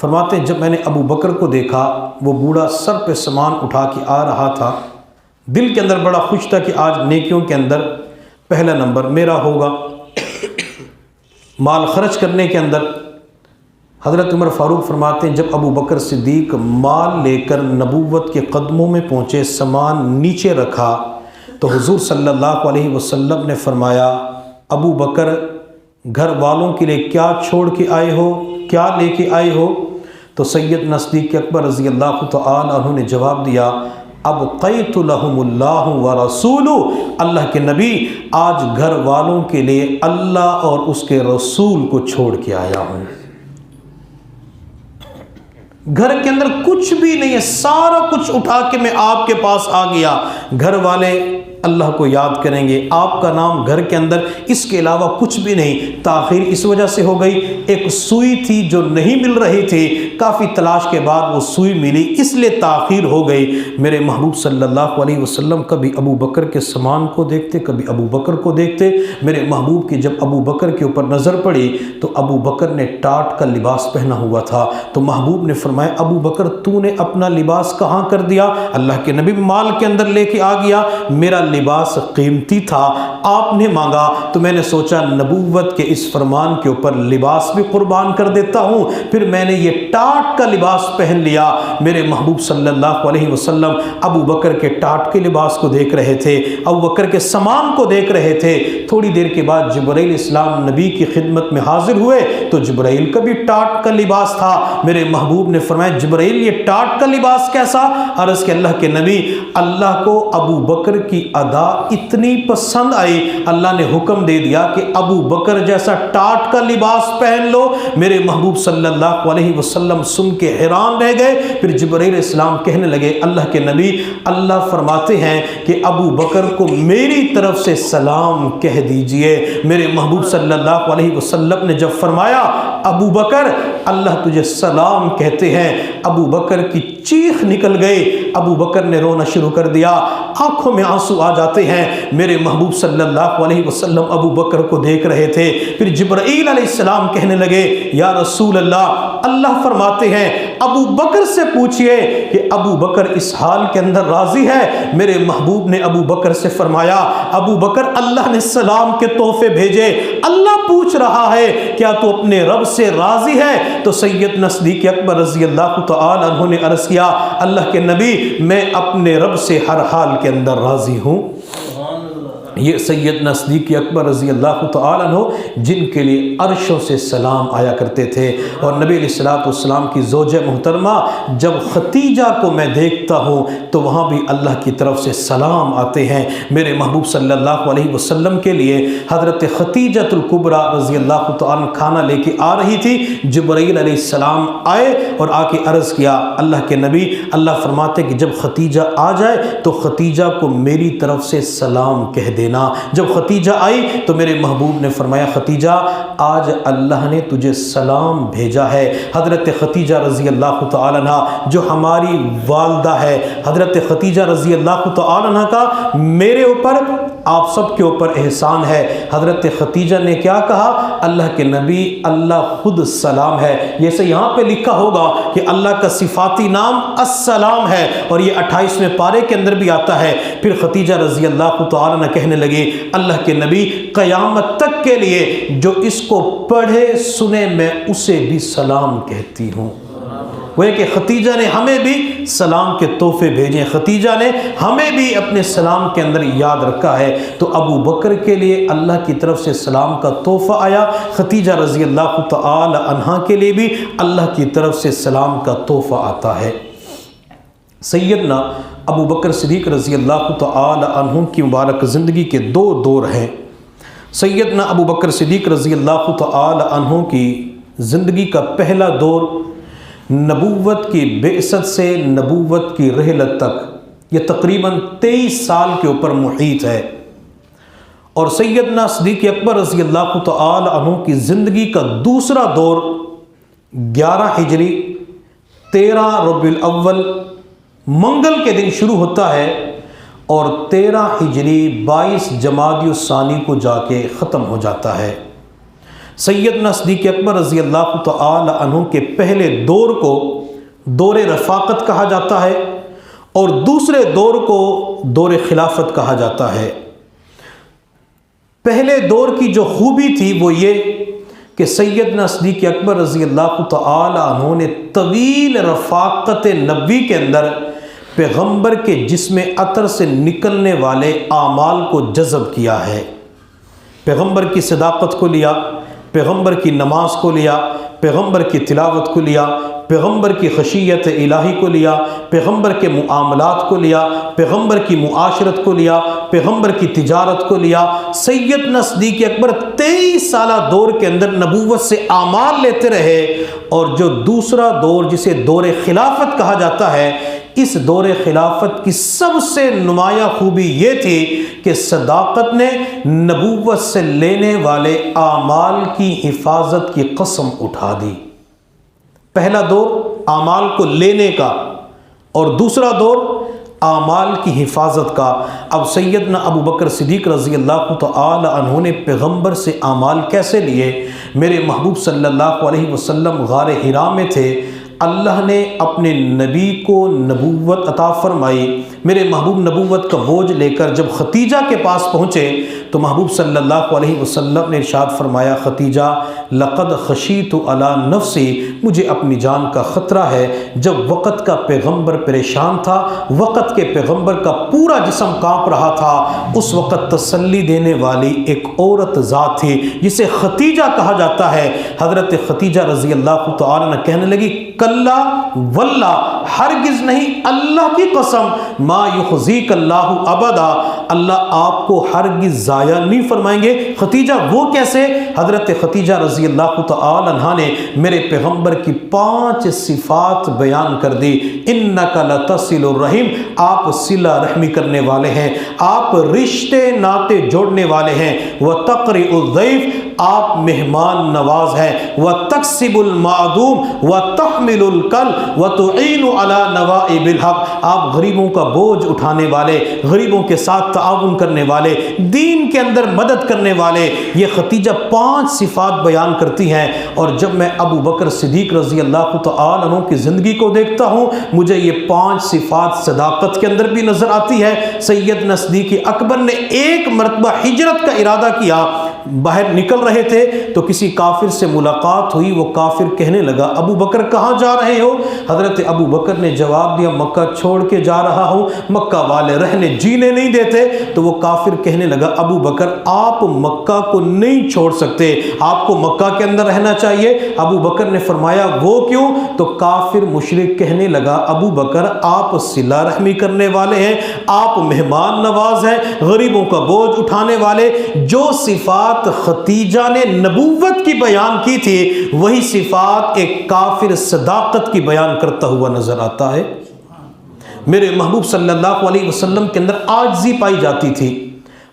فرماتے ہیں جب میں نے ابو بکر کو دیکھا، وہ بوڑھا سر پہ سامان اٹھا کے آ رہا تھا، دل کے اندر بڑا خوش تھا کہ آج نیکیوں کے اندر پہلا نمبر میرا ہوگا، مال خرچ کرنے کے اندر۔ حضرت عمر فاروق فرماتے ہیں جب ابو بکر صدیق مال لے کر نبوت کے قدموں میں پہنچے، سامان نیچے رکھا، تو حضور صلی اللہ علیہ وسلم نے فرمایا ابو بکر گھر والوں کے لیے کیا چھوڑ کے آئے ہو، کیا لے کے آئے ہو؟ تو سیدنا صدیق اکبر رضی اللہ تعالی عنہ نے جواب دیا ابقیت لہم اللہ ورسولہ، اللہ کے نبی آج گھر والوں کے لیے اللہ اور اس کے رسول کو چھوڑ کے آیا ہوں۔ گھر کے اندر کچھ بھی نہیں ہے، سارا کچھ اٹھا کے میں آپ کے پاس آ گیا۔ گھر والے اللہ کو یاد کریں گے، آپ کا نام گھر کے اندر، اس کے علاوہ کچھ بھی نہیں۔ تاخیر اس وجہ سے ہو گئی، ایک سوئی تھی جو نہیں مل رہی تھی، کافی تلاش کے بعد وہ سوئی ملی، اس لیے تاخیر ہو گئی۔ میرے محبوب صلی اللہ علیہ وسلم کبھی ابو بکر کے سامان کو دیکھتے، کبھی ابو بکر کو دیکھتے۔ میرے محبوب کی جب ابو بکر کے اوپر نظر پڑی تو ابو بکر نے ٹاٹ کا لباس پہنا ہوا تھا، تو محبوب نے فرمایا ابو بکر تو نے اپنا لباس کہاں کر دیا؟ اللہ کے نبی مال کے اندر لے کے آ گیا، میرا لباس قیمتی تھا، آپ نے مانگا تو میں نے سوچا نبوت کے اس فرمان کے اوپر لباس بھی قربان کر دیتا ہوں، پھر میں نے یہ ٹاٹ کا لباس پہن لیا۔ میرے محبوب صلی اللہ علیہ وسلم ابو بکر کے ٹاٹ کے لباس کو دیکھ رہے تھے، ابو بکر کے سامان کو دیکھ رہے تھے۔ تھوڑی دیر کے بعد جبرائیل اسلام نبی کی خدمت میں حاضر ہوئے تو جبرائیل کا بھی ٹاٹ کا لباس تھا۔ میرے محبوب نے فرمایا جبرائیل یہ ٹاٹ کا لباس کیسا؟ عرض کہ اللہ کے نبی اللہ کو ابو بکر کی ادا اتنی پسند آئی، اللہ نے حکم دے دیا کہ ابو بکر جیسا ٹاٹ کا لباس پہن لو۔ میرے محبوب صلی اللہ علیہ وسلم سن کے حیران رہ گئے۔ پھر جبرائیل السلام کہنے لگے اللہ کے نبی اللہ فرماتے ہیں کہ ابو بکر کو میری طرف سے سلام کہہ دیجئے۔ میرے محبوب صلی اللہ علیہ وسلم نے جب فرمایا ابو بکر اللہ تجھے سلام کہتے ہیں، ابو بکر کی چیخ نکل گئی، ابو بکر نے رونا شروع کر دیا، آنکھوں میں آنسو آ جاتے ہیں۔ میرے محبوب صلی اللہ علیہ وسلم ابو بکر کو دیکھ رہے تھے۔ پھر جبرائیل علیہ السلام کہنے لگے یا رسول اللہ، اللہ فرماتے ہیں ابو بکر سے پوچھئے کہ ابو بکر اس حال کے اندر راضی ہے؟ میرے محبوب نے ابو بکر سے فرمایا ابو بکر اللہ نے سلام کے تحفے بھیجے، اللہ پوچھ رہا ہے کیا تو اپنے رب سے راضی ہے؟ تو سیدنا صدیق اکبر رضی اللہ تعالی عنہ نے عرض کیا اللہ کے نبی میں اپنے رب سے ہر حال کے اندر راضی ہوں۔ یہ سیدنا صدیق اکبر رضی اللہ تعالیٰ عنہ جن کے لیے عرشوں سے سلام آیا کرتے تھے، اور نبی علیہ الصلوۃ والسلام کی زوجہ محترمہ جب ختیجہ کو میں دیکھتا ہوں تو وہاں بھی اللہ کی طرف سے سلام آتے ہیں۔ میرے محبوب صلی اللہ علیہ وسلم کے لیے حضرت ختیجۃ الکبریٰ رضی اللہ تعالیٰ عنہ کھانا لے کے آ رہی تھی، جبرائیل علیہ السلام آئے اور آ کے عرض کیا اللہ کے نبی اللہ فرماتے کہ جب ختیجہ آ جائے تو ختیجہ کو میری طرف سے سلام کہہ دے۔ جب ختیجہ آئی تو میرے محبوب نے فرمایا ختیجہ آج اللہ نے تجھے سلام بھیجا ہے۔ حضرت ختیجہ رضی اللہ تعالی عنہ جو ہماری والدہ ہے، حضرت ختیجہ رضی اللہ تعالی عنہ کا میرے اوپر آپ سب کے اوپر احسان ہے۔ حضرت خدیجہ نے کیا کہا؟ اللہ کے نبی اللہ خود سلام ہے۔ جیسے یہاں پہ لکھا ہوگا کہ اللہ کا صفاتی نام السلام ہے، اور یہ 28ویں پارے کے اندر بھی آتا ہے۔ پھر خدیجہ رضی اللہ تعالیٰ عنہ کہنے لگے اللہ کے نبی قیامت تک کے لیے جو اس کو پڑھے سنے میں اسے بھی سلام کہتی ہوں۔ وہ کہ خدیجہ نے ہمیں بھی سلام کے تحفے بھیجے، خدیجہ نے ہمیں بھی اپنے سلام کے اندر یاد رکھا ہے۔ تو ابو بکر کے لیے اللہ کی طرف سے سلام کا تحفہ آیا، خدیجہ رضی اللہ تعالی عنہا کے لیے بھی اللہ کی طرف سے سلام کا تحفہ آتا ہے۔ سیدنا ابو بکر صدیق رضی اللہ تعالی عنہ کی مبارک زندگی کے دو دور ہیں۔ سیدنا ابو بکر صدیق رضی اللہ تعالی عنہ کی زندگی کا پہلا دور نبوت کی بعثت سے نبوت کی رحلت تک، یہ تقریباً 23 سال کے اوپر محیط ہے، اور سیدنا صدیق اکبر رضی اللہ تعالی عنہ کی زندگی کا دوسرا دور 11 ہجری 13 ربیع الاول منگل کے دن شروع ہوتا ہے، اور 13 ہجری 22 جمادی الثانی کو جا کے ختم ہو جاتا ہے۔ سیدنا صدیق اکبر رضی اللہ تعالی عنہ کے پہلے دور کو دور رفاقت کہا جاتا ہے، اور دوسرے دور کو دور خلافت کہا جاتا ہے۔ پہلے دور کی جو خوبی تھی وہ یہ کہ سیدنا صدیق اکبر رضی اللہ تعالی عنہ نے طویل رفاقت نبوی کے اندر پیغمبر کے جسم عطر سے نکلنے والے اعمال کو جذب کیا ہے۔ پیغمبر کی صداقت کو لیا، پیغمبر کی نماز کو لیا، پیغمبر کی تلاوت کو لیا، پیغمبر کی خشیت الہی کو لیا، پیغمبر کے معاملات کو لیا، پیغمبر کی معاشرت کو لیا، پیغمبر کی تجارت کو لیا۔ سیدنا صدیق اکبر 23 سالہ دور کے اندر نبوت سے اعمال لیتے رہے، اور جو دوسرا دور جسے دور خلافت کہا جاتا ہے، اس دور خلافت کی سب سے نمایاں خوبی یہ تھی کہ صداقت نے نبوت سے لینے والے اعمال کی حفاظت کی قسم اٹھا دی۔ پہلا دور اعمال کو لینے کا، اور دوسرا دور اعمال کی حفاظت کا۔ اب سیدنا ابو بکر صدیق رضی اللہ تعالی عنہ نے پیغمبر سے اعمال کیسے لیے؟ میرے محبوب صلی اللہ علیہ وسلم غار حرا میں تھے، اللہ نے اپنے نبی کو نبوت عطا فرمائی۔ میرے محبوب نبوت کا بوجھ لے کر جب خدیجہ کے پاس پہنچے تو محبوب صلی اللہ علیہ وسلم نے ارشاد فرمایا خدیجہ لقد خشیت علی نفسی، مجھے اپنی جان کا خطرہ ہے۔ جب وقت کا پیغمبر پریشان تھا، وقت کے پیغمبر کا پورا جسم کانپ رہا تھا، اس وقت تسلی دینے والی ایک عورت ذات تھی جسے خدیجہ کہا جاتا ہے۔ حضرت خدیجہ رضی اللہ تعالی عنہ کہنے لگی کلا واللہ، ہرگز نہیں، اللہ کی قسم، ما یخزیک اللہ ابدا، اللہ آپ کو ہرگز ضائع نہیں فرمائیں گے۔ خدیجہ وہ کیسے؟ حضرت خدیجہ رضی اللہ تعالی عنہا نے میرے پیغمبر کی 5 صفات بیان کر دی۔ انک لتصل الرحم، آپ صلہ رحمی کرنے والے ہیں، آپ رشتے ناطے جوڑنے والے ہیں، وتقرئ الضیف، آپ مہمان نواز ہیں، وتکسب المعدوم وتحمل الکل وتعین علی نوائب الحق، آپ غریبوں کا بوجھ اٹھانے والے، غریبوں کے ساتھ تعاون کرنے والے، دین کے اندر مدد کرنے والے۔ یہ خدیجہ 5 صفات بیان کرتی ہیں، اور جب میں ابو بکر صدیق رضی اللہ تعالی عنہ کی زندگی کو دیکھتا ہوں مجھے یہ 5 صفات صداقت کے اندر بھی نظر آتی ہے۔ سیدنا صدیق اکبر نے ایک مرتبہ ہجرت کا ارادہ کیا، باہر نکل رہے تھے تو کسی کافر سے ملاقات ہوئی، وہ کافر کہنے لگا ابو بکر کہاں جا رہے ہو؟ حضرت ابو بکر نے جواب دیا مکہ چھوڑ کے جا رہا ہوں، مکہ والے رہنے جینے نہیں دیتے۔ تو وہ کافر کہنے لگا ابو بکر آپ مکہ کو نہیں چھوڑ سکتے، آپ کو مکہ کے اندر رہنا چاہیے۔ ابو بکر نے فرمایا وہ کیوں؟ تو کافر مشرک کہنے لگا ابو بکر آپ صلہ رحمی کرنے والے ہیں، آپ مہمان نواز ہیں، غریبوں کا بوجھ اٹھانے والے۔ جو صفات خدیجہ نے نبوت کی بیان کی تھی وہی صفات ایک کافر صداقت کی بیان کرتا ہوا نظر آتا ہے۔ میرے محبوب صلی اللہ علیہ وسلم کے اندر عاجزی پائی جاتی تھی،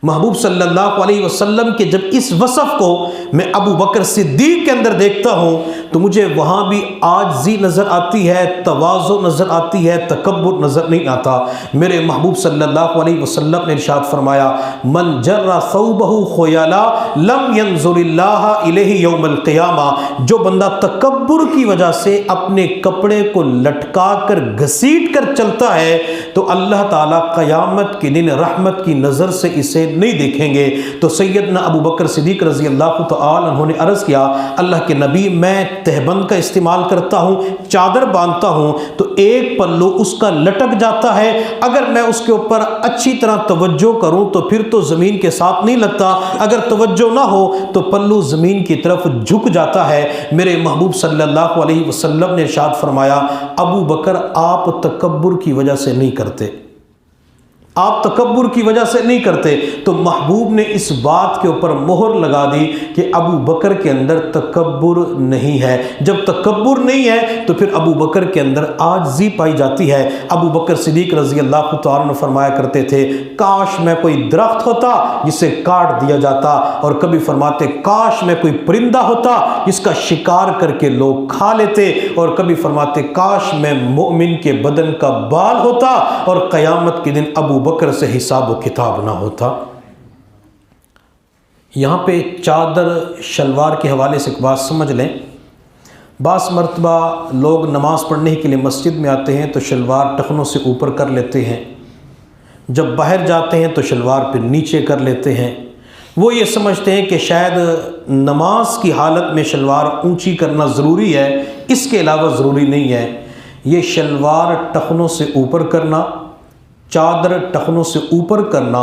محبوب صلی اللہ علیہ وسلم کے جب اس وصف کو میں ابو بکر صدیق کے اندر دیکھتا ہوں تو مجھے وہاں بھی عاجزی نظر آتی ہے، تواضع نظر آتی ہے، تکبر نظر نہیں آتا۔ میرے محبوب صلی اللہ علیہ وسلم نے ارشاد فرمایا من جر ثوبہ خیالا لم ینظر اللہ الیہ یوم القیامہ، جو بندہ تکبر کی وجہ سے اپنے کپڑے کو لٹکا کر گھسیٹ کر چلتا ہے تو اللہ تعالیٰ قیامت کے دن رحمت کی نظر سے اسے نہیں دیکھیں گے۔ تو سیدنا ابو بکر صدیق رضی اللہ تعالی عنہ نے عرض کیا اللہ کے نبی میں تہبند کا استعمال کرتا ہوں، چادر باندھتا ہوں تو ایک پلو اس کا لٹک جاتا ہے، اگر میں اس کے اوپر اچھی طرح توجہ کروں تو پھر تو زمین کے ساتھ نہیں لگتا، اگر توجہ نہ ہو تو پلو زمین کی طرف جھک جاتا ہے۔ میرے محبوب صلی اللہ علیہ وسلم نے ارشاد فرمایا ابو بکر آپ تکبر کی وجہ سے نہیں کرتے، آپ تکبر کی وجہ سے نہیں کرتے۔ تو محبوب نے اس بات کے اوپر مہر لگا دی کہ ابو بکر کے اندر تکبر نہیں ہے۔ جب تکبر نہیں ہے تو پھر ابو بکر کے اندر عاجزی پائی جاتی ہے۔ ابو بکر صدیق رضی اللہ تعالیٰ عنہ فرمایا کرتے تھے کاش میں کوئی درخت ہوتا جسے کاٹ دیا جاتا، اور کبھی فرماتے کاش میں کوئی پرندہ ہوتا جس کا شکار کر کے لوگ کھا لیتے، اور کبھی فرماتے کاش میں مومن کے بدن کا بال ہوتا اور قیامت کے دن ابو بکر سے حساب و کتاب نہ ہوتا۔ یہاں پہ چادر شلوار کے حوالے سے ایک بات سمجھ لیں، بعض مرتبہ لوگ نماز پڑھنے کے لیے مسجد میں آتے ہیں تو شلوار ٹخنوں سے اوپر کر لیتے ہیں، جب باہر جاتے ہیں تو شلوار پہ نیچے کر لیتے ہیں۔ وہ یہ سمجھتے ہیں کہ شاید نماز کی حالت میں شلوار اونچی کرنا ضروری ہے، اس کے علاوہ ضروری نہیں ہے۔ یہ شلوار ٹخنوں سے اوپر کرنا، چادر ٹخنوں سے اوپر کرنا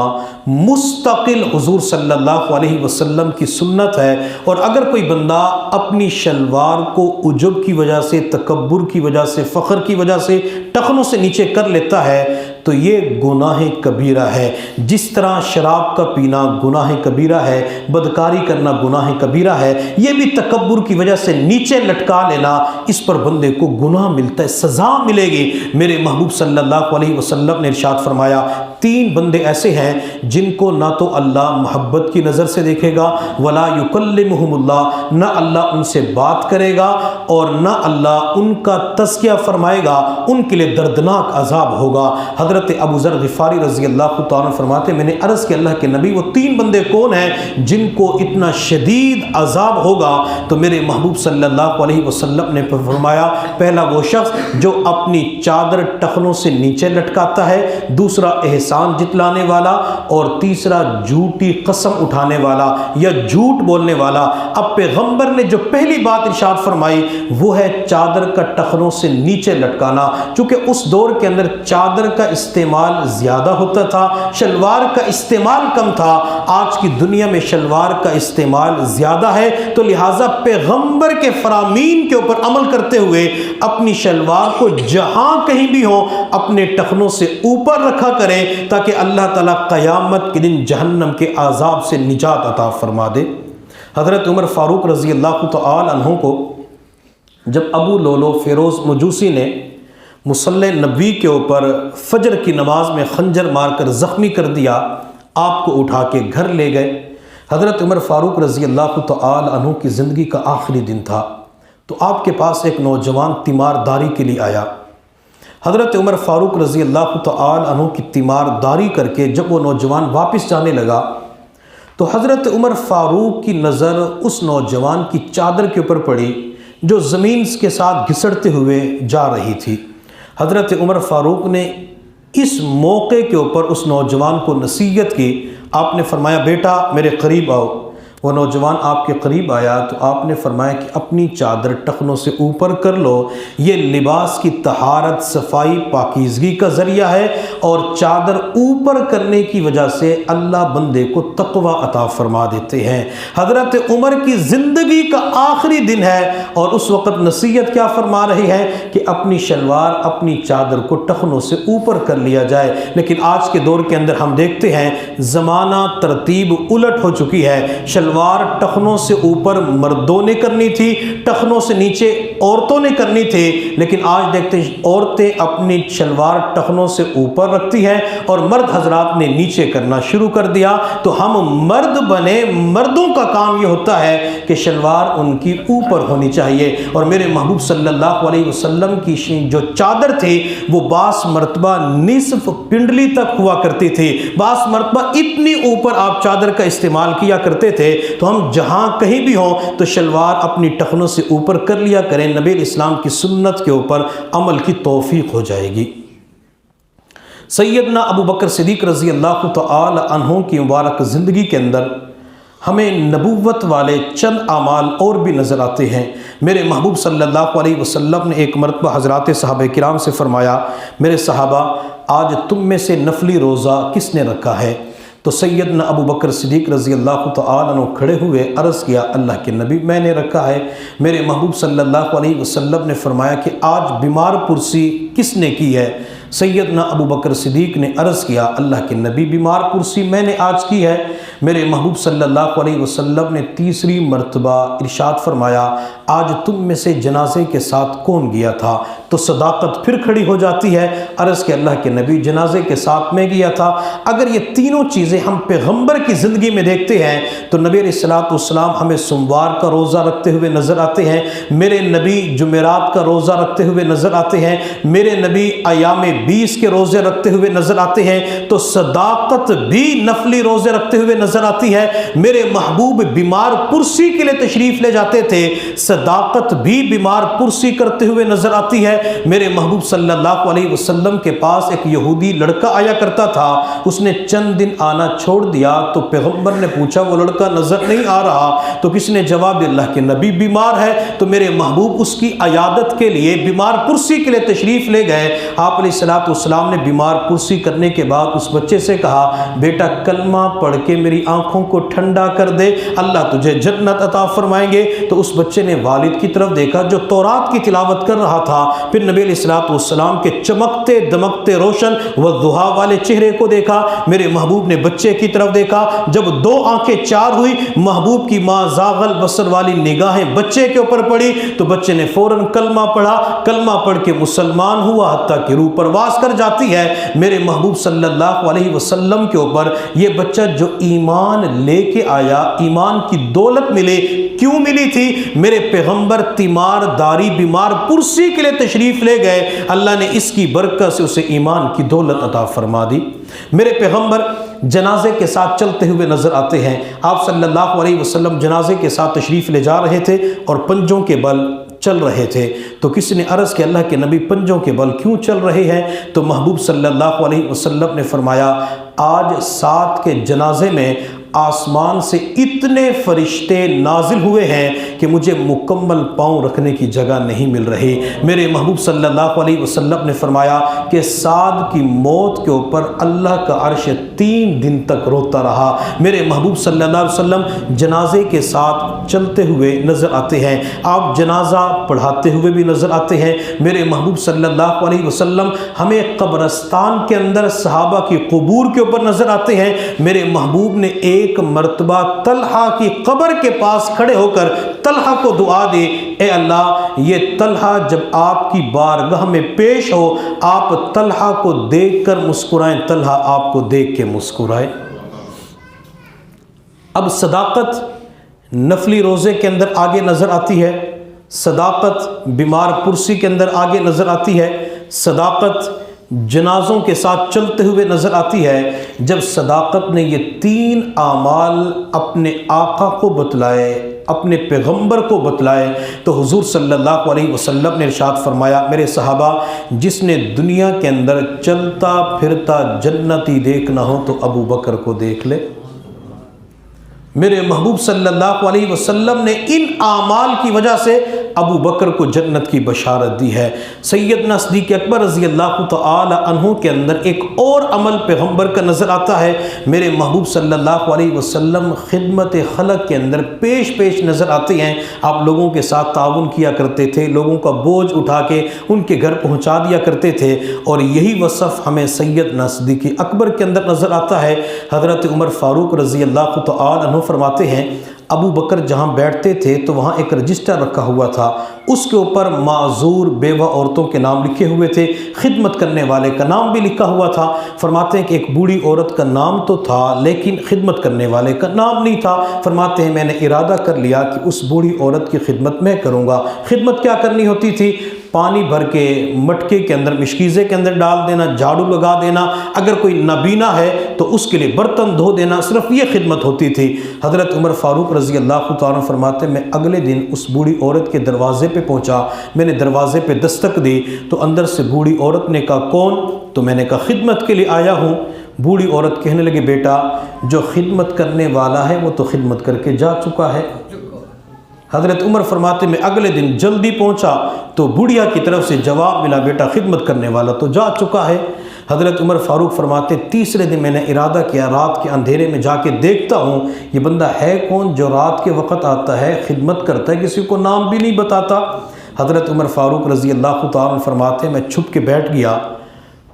مستقل حضور صلی اللہ علیہ وسلم کی سنت ہے، اور اگر کوئی بندہ اپنی شلوار کو عجب کی وجہ سے، تکبر کی وجہ سے، فخر کی وجہ سے ٹخنوں سے نیچے کر لیتا ہے تو یہ گناہ کبیرہ ہے۔ جس طرح شراب کا پینا گناہ کبیرہ ہے، بدکاری کرنا گناہ کبیرہ ہے، یہ بھی تکبر کی وجہ سے نیچے لٹکا لینا، اس پر بندے کو گناہ ملتا ہے، سزا ملے گی۔ میرے محبوب صلی اللہ علیہ وسلم نے ارشاد فرمایا 3 بندے ایسے ہیں جن کو نہ تو اللہ محبت کی نظر سے دیکھے گا، ولا یکلمہم اللہ، نہ اللہ ان سے بات کرے گا اور نہ اللہ ان کا تزکیہ فرمائے گا، ان کے لیے دردناک عذاب ہوگا۔ حضرت ابو ذر غفاری رضی اللہ تعالیٰ عنہ فرماتے میں نے عرض کہ اللہ کے نبی وہ 3 بندے کون ہیں جن کو اتنا شدید عذاب ہوگا؟ تو میرے محبوب صلی اللہ علیہ وسلم نے فرمایا پہلا وہ شخص جو اپنی چادر ٹخنوں سے نیچے لٹکاتا ہے، دوسرا احسان جتلانے والا، اور تیسرا جھوٹی قسم اٹھانے والا یا جھوٹ بولنے والا۔ اب پیغمبر نے جو پہلی بات ارشاد فرمائی وہ ہے چادر کا ٹخنوں سے نیچے لٹکانا، چونکہ اس دور کے اندر چادر کا استعمال زیادہ ہوتا تھا، شلوار کا استعمال کم تھا۔ آج کی دنیا میں شلوار کا استعمال زیادہ ہے، تو لہٰذا پیغمبر کے فرامین کے اوپر عمل کرتے ہوئے اپنی شلوار کو جہاں کہیں بھی ہو اپنے ٹخنوں سے اوپر رکھا کریں تاکہ اللہ تعالیٰ قیامت کے دن جہنم کے عذاب سے نجات عطا فرما دے۔ حضرت عمر فاروق رضی اللہ تعالی عنہ کو جب ابو لولو فیروز مجوسی نے مصلی نبوی کے اوپر فجر کی نماز میں خنجر مار کر زخمی کر دیا، آپ کو اٹھا کے گھر لے گئے۔ حضرت عمر فاروق رضی اللہ تعالی عنہ کی زندگی کا آخری دن تھا، تو آپ کے پاس ایک نوجوان تیمارداری کے لیے آیا۔ حضرت عمر فاروق رضی اللہ تعالی عنہ کی تیمارداری کر کے جب وہ نوجوان واپس جانے لگا تو حضرت عمر فاروق کی نظر اس نوجوان کی چادر کے اوپر پڑی جو زمین کے ساتھ گھسڑتے ہوئے جا رہی تھی۔ حضرت عمر فاروق نے اس موقع کے اوپر اس نوجوان کو نصیحت کی۔ آپ نے فرمایا بیٹا میرے قریب آؤ۔ وہ نوجوان آپ کے قریب آیا تو آپ نے فرمایا کہ اپنی چادر ٹخنوں سے اوپر کر لو، یہ لباس کی طہارت، صفائی، پاکیزگی کا ذریعہ ہے، اور چادر اوپر کرنے کی وجہ سے اللہ بندے کو تقوی عطا فرما دیتے ہیں۔ حضرت عمر کی زندگی کا آخری دن ہے اور اس وقت نصیحت کیا فرما رہی ہے کہ اپنی شلوار، اپنی چادر کو ٹخنوں سے اوپر کر لیا جائے۔ لیکن آج کے دور کے اندر ہم دیکھتے ہیں زمانہ ترتیب الٹ ہو چکی ہے، شلوار شلوار ٹخنوں سے اوپر مردوں نے کرنی تھی، ٹخنوں سے نیچے عورتوں نے کرنی تھی، لیکن آج دیکھتے ہیں عورتیں اپنی شلوار ٹخنوں سے اوپر رکھتی ہیں اور مرد حضرات نے نیچے کرنا شروع کر دیا۔ تو ہم مرد بنے، مردوں کا کام یہ ہوتا ہے کہ شلوار ان کی اوپر ہونی چاہیے، اور میرے محبوب صلی اللہ علیہ وسلم کی جو چادر تھی وہ بعض مرتبہ نصف پنڈلی تک ہوا کرتی تھی، بعض مرتبہ اتنی اوپر آپ چادر کا استعمال کیا کرتے تھے۔ تو ہم جہاں کہیں بھی ہوں تو شلوار اپنی ٹخنوں سے اوپر کر لیا کریں، نبی اسلام کی سنت کے اوپر عمل کی توفیق ہو جائے گی۔ سیدنا ابو بکر صدیق رضی اللہ تعالی عنہ کی مبارک زندگی کے اندر ہمیں نبوت والے چند اعمال اور بھی نظر آتے ہیں۔ میرے محبوب صلی اللہ علیہ وسلم نے ایک مرتبہ حضرات صحابہ کرام سے فرمایا، میرے صحابہ آج تم میں سے نفلی روزہ کس نے رکھا ہے؟ تو سیدنا ابو بکر صدیق رضی اللہ تعالی عنہ کھڑے ہوئے عرض کیا، اللہ کے نبی میں نے رکھا ہے۔ میرے محبوب صلی اللہ علیہ وسلم نے فرمایا کہ آج بیمار پرسی کس نے کی ہے؟ سیدنا ابو بکر صدیق نے عرض کیا، اللہ کے نبی بیمار پرسی میں نے آج کی ہے۔ میرے محبوب صلی اللہ علیہ وسلم نے تیسری مرتبہ ارشاد فرمایا، آج تم میں سے جنازے کے ساتھ کون گیا تھا؟ تو صداقت پھر کھڑی ہو جاتی ہے، عرض کہ اللہ کے نبی جنازے کے ساتھ میں گیا تھا۔ اگر یہ تینوں چیزیں ہم پیغمبر کی زندگی میں دیکھتے ہیں تو نبی علیہ الصلوۃ والسلام ہمیں سوموار کا روزہ رکھتے ہوئے نظر آتے ہیں، میرے نبی جمعرات کا روزہ رکھتے ہوئے نظر آتے ہیں، میرے نبی ایام 20 کے روزے رکھتے ہوئے نظر آتے ہیں۔ تو صداقت بھی نفلی روزے رکھتے ہوئے نظر آتی ہے۔ میرے محبوب بیمار پرسی کے لیے تشریف لے جاتے تھے، صداقت بھی بیمار پرسی کرتے ہوئے نظر آتی ہے۔ میرے محبوب صلی اللہ علیہ وسلم کے پاس ایک یہودی لڑکا آیا کرتا تھا، اس نے چند دن آنا چھوڑ دیا تو پیغمبر نے پوچھا وہ لڑکا نظر نہیں آ رہا، تو کس نے جواب دیا، اللہ کے نبی بیمار ہے۔ تو میرے محبوب اس کی عیادت کے لیے بیمار پرسی کے لیے تشریف لے گئے۔ آپ علیہ الصلوۃ والسلام نے بیمار پرسی کرنے کے بعد اس بچے سے کہا، بیٹا کلمہ پڑھ کے میری آنکھوں کو ٹھنڈا کر دے، اللہ تجھے جنت عطا فرمائیں گے۔ تو اس بچے نے والد کی طرف دیکھا جو تورات کی تلاوت کر رہا تھا، پھر نبی علیہ الصلوۃ والسلام کے چمکتے دمکتے روشن والضحیٰ والے چہرے کو دیکھا۔ میرے محبوب نے بچے کی طرف دیکھا، جب دو آنکھیں چار ہوئی، محبوب کی ماں زاغل بصر والی نگاہیں بچے کے اوپر پڑی تو بچے نے فوراً کلمہ پڑھا، کلمہ پڑھ کے مسلمان ہوا، حتیٰ کہ روح پرواز کر جاتی ہے۔ میرے محبوب صلی اللہ علیہ وسلم کے اوپر یہ بچہ جو ایمان لے کے آیا، ایمان کی دولت ملے، کیوں ملی تھی؟ میرے پیغمبر تیمار داری بیمار پرسی کے لیے تشریف لے گئے، اللہ نے اس کی برکت سے اسے ایمان کی دولت عطا فرما دی۔ میرے پیغمبر جنازے کے ساتھ چلتے ہوئے نظر آتے ہیں۔ آپ صلی اللہ علیہ وسلم جنازے کے ساتھ تشریف لے جا رہے تھے اور پنجوں کے بل چل رہے تھے۔ تو کسی نے عرض کہ اللہ کے نبی پنجوں کے بل کیوں چل رہے ہیں؟ تو محبوب صلی اللہ علیہ وسلم نے فرمایا، آج سات کے جنازے میں آسمان سے اتنے فرشتے نازل ہوئے ہیں کہ مجھے مکمل پاؤں رکھنے کی جگہ نہیں مل رہی۔ میرے محبوب صلی اللہ علیہ وسلم نے فرمایا کہ سعد کی موت کے اوپر اللہ کا عرش 3 دن تک روتا رہا۔ میرے محبوب صلی اللہ علیہ وسلم جنازے کے ساتھ چلتے ہوئے نظر آتے ہیں، آپ جنازہ پڑھاتے ہوئے بھی نظر آتے ہیں۔ میرے محبوب صلی اللہ علیہ وسلم ہمیں قبرستان کے اندر صحابہ کی قبور کے اوپر نظر آتے ہیں۔ میرے محبوب نے ایک مرتبہ طلحہ کی قبر کے پاس کھڑے ہو کر طلحہ کو دعا دی، اے اللہ یہ طلحہ جب آپ کی بارگاہ میں پیش ہو، آپ طلحہ کو دیکھ کر مسکرائیں، طلحہ آپ کو دیکھ کے مسکرائے۔ اب صداقت نفلی روزے کے اندر آگے نظر آتی ہے، صداقت بیمار پرسی کے اندر آگے نظر آتی ہے، صداقت جنازوں کے ساتھ چلتے ہوئے نظر آتی ہے۔ جب صداقت نے یہ 3 اعمال اپنے آقا کو بتلائے، اپنے پیغمبر کو بتلائے، تو حضور صلی اللہ علیہ وسلم نے ارشاد فرمایا، میرے صحابہ جس نے دنیا کے اندر چلتا پھرتا جنتی دیکھنا ہو تو ابو بکر کو دیکھ لے۔ میرے محبوب صلی اللہ علیہ وسلم نے ان اعمال کی وجہ سے ابو بکر کو جنت کی بشارت دی ہے۔ سیدنا صدیق اکبر رضی اللہ تعالی عنہ کے اندر ایک اور عمل پیغمبر کا نظر آتا ہے۔ میرے محبوب صلی اللہ علیہ وسلم خدمت خلق کے اندر پیش نظر آتے ہیں، آپ لوگوں کے ساتھ تعاون کیا کرتے تھے، لوگوں کا بوجھ اٹھا کے ان کے گھر پہنچا دیا کرتے تھے، اور یہی وصف ہمیں سیدنا صدیق اکبر کے اندر نظر آتا ہے۔ حضرت عمر فاروق رضی اللہ تعالی عنہ فرماتے ہیں، ابو بکر جہاں بیٹھتے تھے تو وہاں ایک رجسٹر رکھا ہوا تھا، اس کے اوپر معذور بیوہ عورتوں کے نام لکھے ہوئے تھے، خدمت کرنے والے کا نام بھی لکھا ہوا تھا۔ فرماتے ہیں کہ ایک بوڑھی عورت کا نام تو تھا لیکن خدمت کرنے والے کا نام نہیں تھا۔ فرماتے ہیں میں نے ارادہ کر لیا کہ اس بوڑھی عورت کی خدمت میں کروں گا۔ خدمت کیا کرنی ہوتی تھی؟ پانی بھر کے مٹکے کے اندر، مشکیزے کے اندر ڈال دینا، جھاڑو لگا دینا، اگر کوئی نابینا ہے تو اس کے لیے برتن دھو دینا، صرف یہ خدمت ہوتی تھی۔ حضرت عمر فاروق رضی اللہ تعالیٰ فرماتے ہیں میں اگلے دن اس بوڑھی عورت کے دروازے پہ پہنچا، میں نے دروازے پہ دستک دی تو اندر سے بوڑھی عورت نے کہا کون؟ تو میں نے کہا خدمت کے لیے آیا ہوں۔ بوڑھی عورت کہنے لگے بیٹا جو خدمت کرنے والا ہے وہ تو خدمت کر کے جا چکا ہے۔ حضرت عمر فرماتے میں اگلے دن جلدی پہنچا تو بڑھیا کی طرف سے جواب ملا بیٹا خدمت کرنے والا تو جا چکا ہے۔ حضرت عمر فاروق فرماتے تیسرے دن میں نے ارادہ کیا رات کے اندھیرے میں جا کے دیکھتا ہوں یہ بندہ ہے کون جو رات کے وقت آتا ہے، خدمت کرتا ہے، کسی کو نام بھی نہیں بتاتا۔ حضرت عمر فاروق رضی اللہ تعالیٰ فرماتے میں چھپ کے بیٹھ گیا،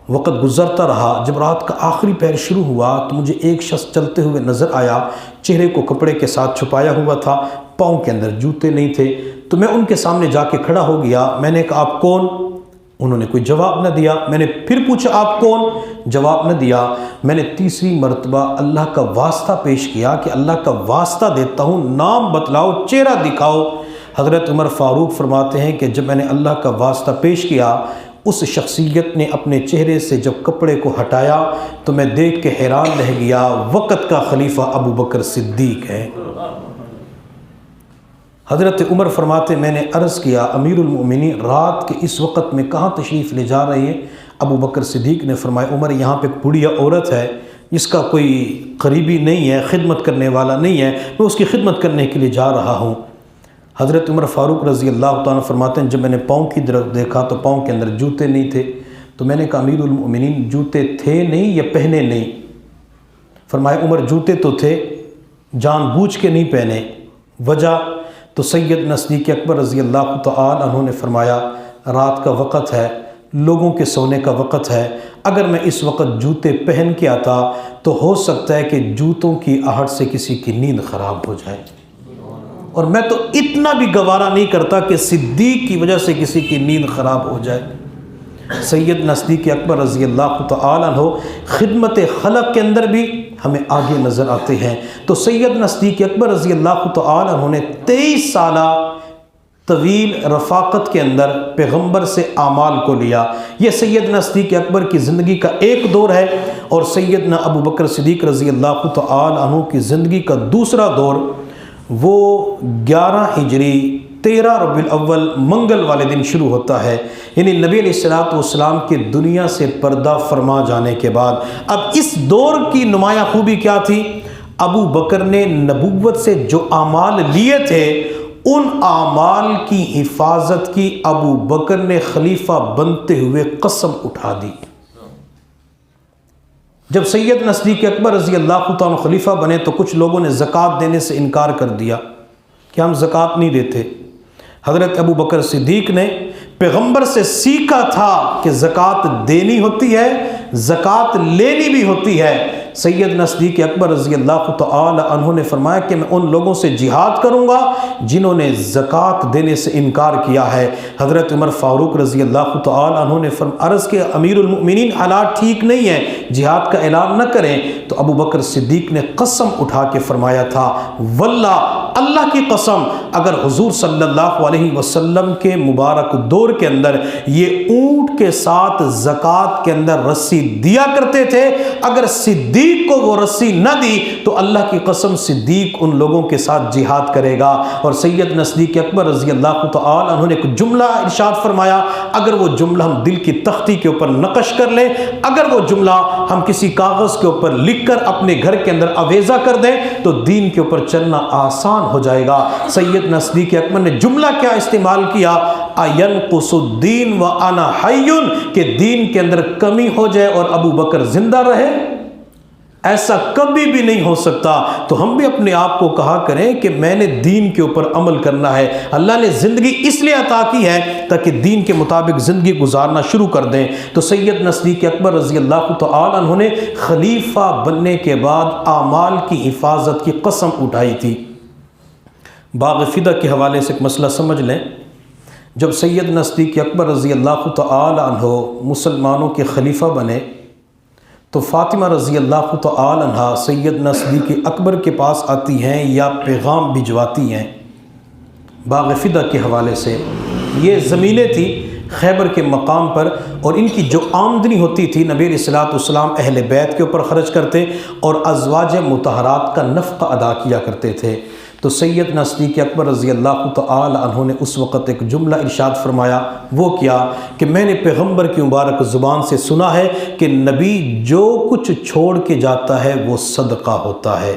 وقت گزرتا رہا۔ جب رات کا آخری پہر شروع ہوا تو مجھے ایک شخص چلتے ہوئے نظر آیا، چہرے کو کپڑے کے ساتھ چھپایا ہوا تھا، پاؤں کے اندر جوتے نہیں تھے، تو میں ان کے سامنے جا کے کھڑا ہو گیا۔ میں نے کہا آپ کون؟ انہوں نے کوئی جواب نہ دیا۔ میں نے پھر پوچھا آپ کون؟ جواب نہ دیا۔ میں نے تیسری مرتبہ اللہ کا واسطہ پیش کیا کہ اللہ کا واسطہ دیتا ہوں نام بتلاؤ، چہرہ دکھاؤ۔ حضرت عمر فاروق فرماتے ہیں کہ جب میں نے اللہ کا واسطہ پیش کیا اس شخصیت نے اپنے چہرے سے جب کپڑے کو ہٹایا تو میں دیکھ کے حیران رہ گیا، وقت کا خلیفہ ابو بکر صدیق ہے۔ حضرت عمر فرماتے میں نے عرض کیا امیر المؤمنین رات کے اس وقت میں کہاں تشریف لے جا رہے ہیں؟ ابو بکر صدیق نے فرمایا عمر یہاں پہ ایک بڑھیا عورت ہے، اس کا کوئی قریبی نہیں ہے، خدمت کرنے والا نہیں ہے، میں اس کی خدمت کرنے کے لیے جا رہا ہوں۔ حضرت عمر فاروق رضی اللہ تعالیٰ فرماتے ہیں جب میں نے پاؤں کی طرف دیکھا تو پاؤں کے اندر جوتے نہیں تھے، تو میں نے کہا امیر المؤمنین جوتے تھے نہیں یا پہنے نہیں؟ فرمایا عمر جوتے تو تھے، جان بوجھ کے نہیں پہنے۔ وجہ؟ تو سید صدیق اکبر رضی اللہ تعالیٰ عنہ نے فرمایا رات کا وقت ہے، لوگوں کے سونے کا وقت ہے، اگر میں اس وقت جوتے پہن کے آتا تو ہو سکتا ہے کہ جوتوں کی آہٹ سے کسی کی نیند خراب ہو جائے، اور میں تو اتنا بھی گوارا نہیں کرتا کہ صدیق کی وجہ سے کسی کی نیند خراب ہو جائے۔ سید صدیق اکبر رضی اللہ تعالیٰ عنہ خدمت خلق کے اندر بھی ہمیں آگے نظر آتے ہیں۔ تو سید صدیق اکبر رضی اللہ تعالیٰ عنہ نے 23 سالہ طویل رفاقت کے اندر پیغمبر سے اعمال کو لیا۔ یہ سیدنا صدیق اکبر کی زندگی کا ایک دور ہے، اور سیدنا ابو بکر صدیق رضی اللہ تعالیٰ عنہ کی زندگی کا دوسرا دور وہ 11 ہجری 13 ربیع الاول منگل والے دن شروع ہوتا ہے، یعنی نبی علیہ السلام کے دنیا سے پردہ فرما جانے کے بعد۔ اب اس دور کی نمایاں خوبی کیا تھی؟ ابو بکر نے نبوت سے جو اعمال لیے تھے ان اعمال کی حفاظت کی ابو بکر نے خلیفہ بنتے ہوئے قسم اٹھا دی۔ جب سیدنا صدیق اکبر رضی اللہ تعالیٰ خلیفہ بنے تو کچھ لوگوں نے زکوٰۃ دینے سے انکار کر دیا کہ ہم زکوٰۃ نہیں دیتے۔ حضرت ابو بکر صدیق نے پیغمبر سے سیکھا تھا کہ زکوٰۃ دینی ہوتی ہے، زکوٰۃ لینی بھی ہوتی ہے۔ سیدنا صدیق اکبر رضی اللہ تعالی عنہ نے فرمایا کہ میں ان لوگوں سے جہاد کروں گا جنہوں نے زکوٰۃ دینے سے انکار کیا ہے۔ حضرت عمر فاروق رضی اللہ تعالی عنہ نے عرض کہ امیر المؤمنین حالات ٹھیک نہیں ہیں، جہاد کا اعلان نہ کریں، تو ابو بکر صدیق نے قسم اٹھا کے فرمایا تھا واللہ اللہ کی قسم اگر حضور صلی اللہ علیہ وسلم کے مبارک دور کے اندر یہ اونٹ کے ساتھ زکوٰۃ کے اندر رسی دیا کرتے تھے، اگر صدیق کو وہ رسی نہ دی تو اللہ کی قسم صدیق ان لوگوں کے ساتھ جہاد کرے گا۔ اور سیدنا صدیق اکبر رضی اللہ تعالی عنہ نے ایک جملہ ارشاد فرمایا، اگر وہ جملہ ہم دل کی تختی کے اوپر نقش کر لیں، اگر وہ جملہ ہم کسی کاغذ کے اوپر لکھ کر اپنے گھر کے اندر آویزہ کر دیں تو دین کے اوپر چلنا آسان ہو جائے گا۔ سیدنا صدیق اکبر نے جملہ کیا استعمال کیا؟ اَيَنْقُصُ الدِّينُ وَأَنَا حَيٌّ، کہ دین کے اندر کمی ہو جائے اور ابو بکر زندہ رہے، ایسا کبھی بھی نہیں ہو سکتا۔ تو ہم بھی اپنے آپ کو کہا کریں کہ میں نے دین کے اوپر عمل کرنا ہے۔ اللہ نے زندگی اس لیے عطا کی ہے تاکہ دین کے مطابق زندگی گزارنا شروع کر دیں۔ تو سیدنا صدیق اکبر رضی اللہ تعالی عنہ نے خلیفہ بننے کے بعد اعمال کی حفاظت کی قسم اٹھائی تھی۔ باغ فدا کے حوالے سے ایک مسئلہ سمجھ لیں۔ جب سیدنا صدیق اکبر رضی اللہ تعالی عنہ مسلمانوں کے خلیفہ بنے تو فاطمہ رضی اللہ تعالی عنہ سیدنا صدیق اکبر کے پاس آتی ہیں یا پیغام بھجواتی ہیں باغ فدا کے حوالے سے۔ یہ زمینیں تھی خیبر کے مقام پر، اور ان کی جو آمدنی ہوتی تھی نبی علیہ الصلوۃ والسلام اہل بیت کے اوپر خرچ کرتے اور ازواج مطہرات کا نفقہ ادا کیا کرتے تھے۔ تو سیدنا صدیق اکبر رضی اللہ تعالی عنہ نے اس وقت ایک جملہ ارشاد فرمایا، وہ کیا کہ میں نے پیغمبر کی مبارک زبان سے سنا ہے کہ نبی جو کچھ چھوڑ کے جاتا ہے وہ صدقہ ہوتا ہے۔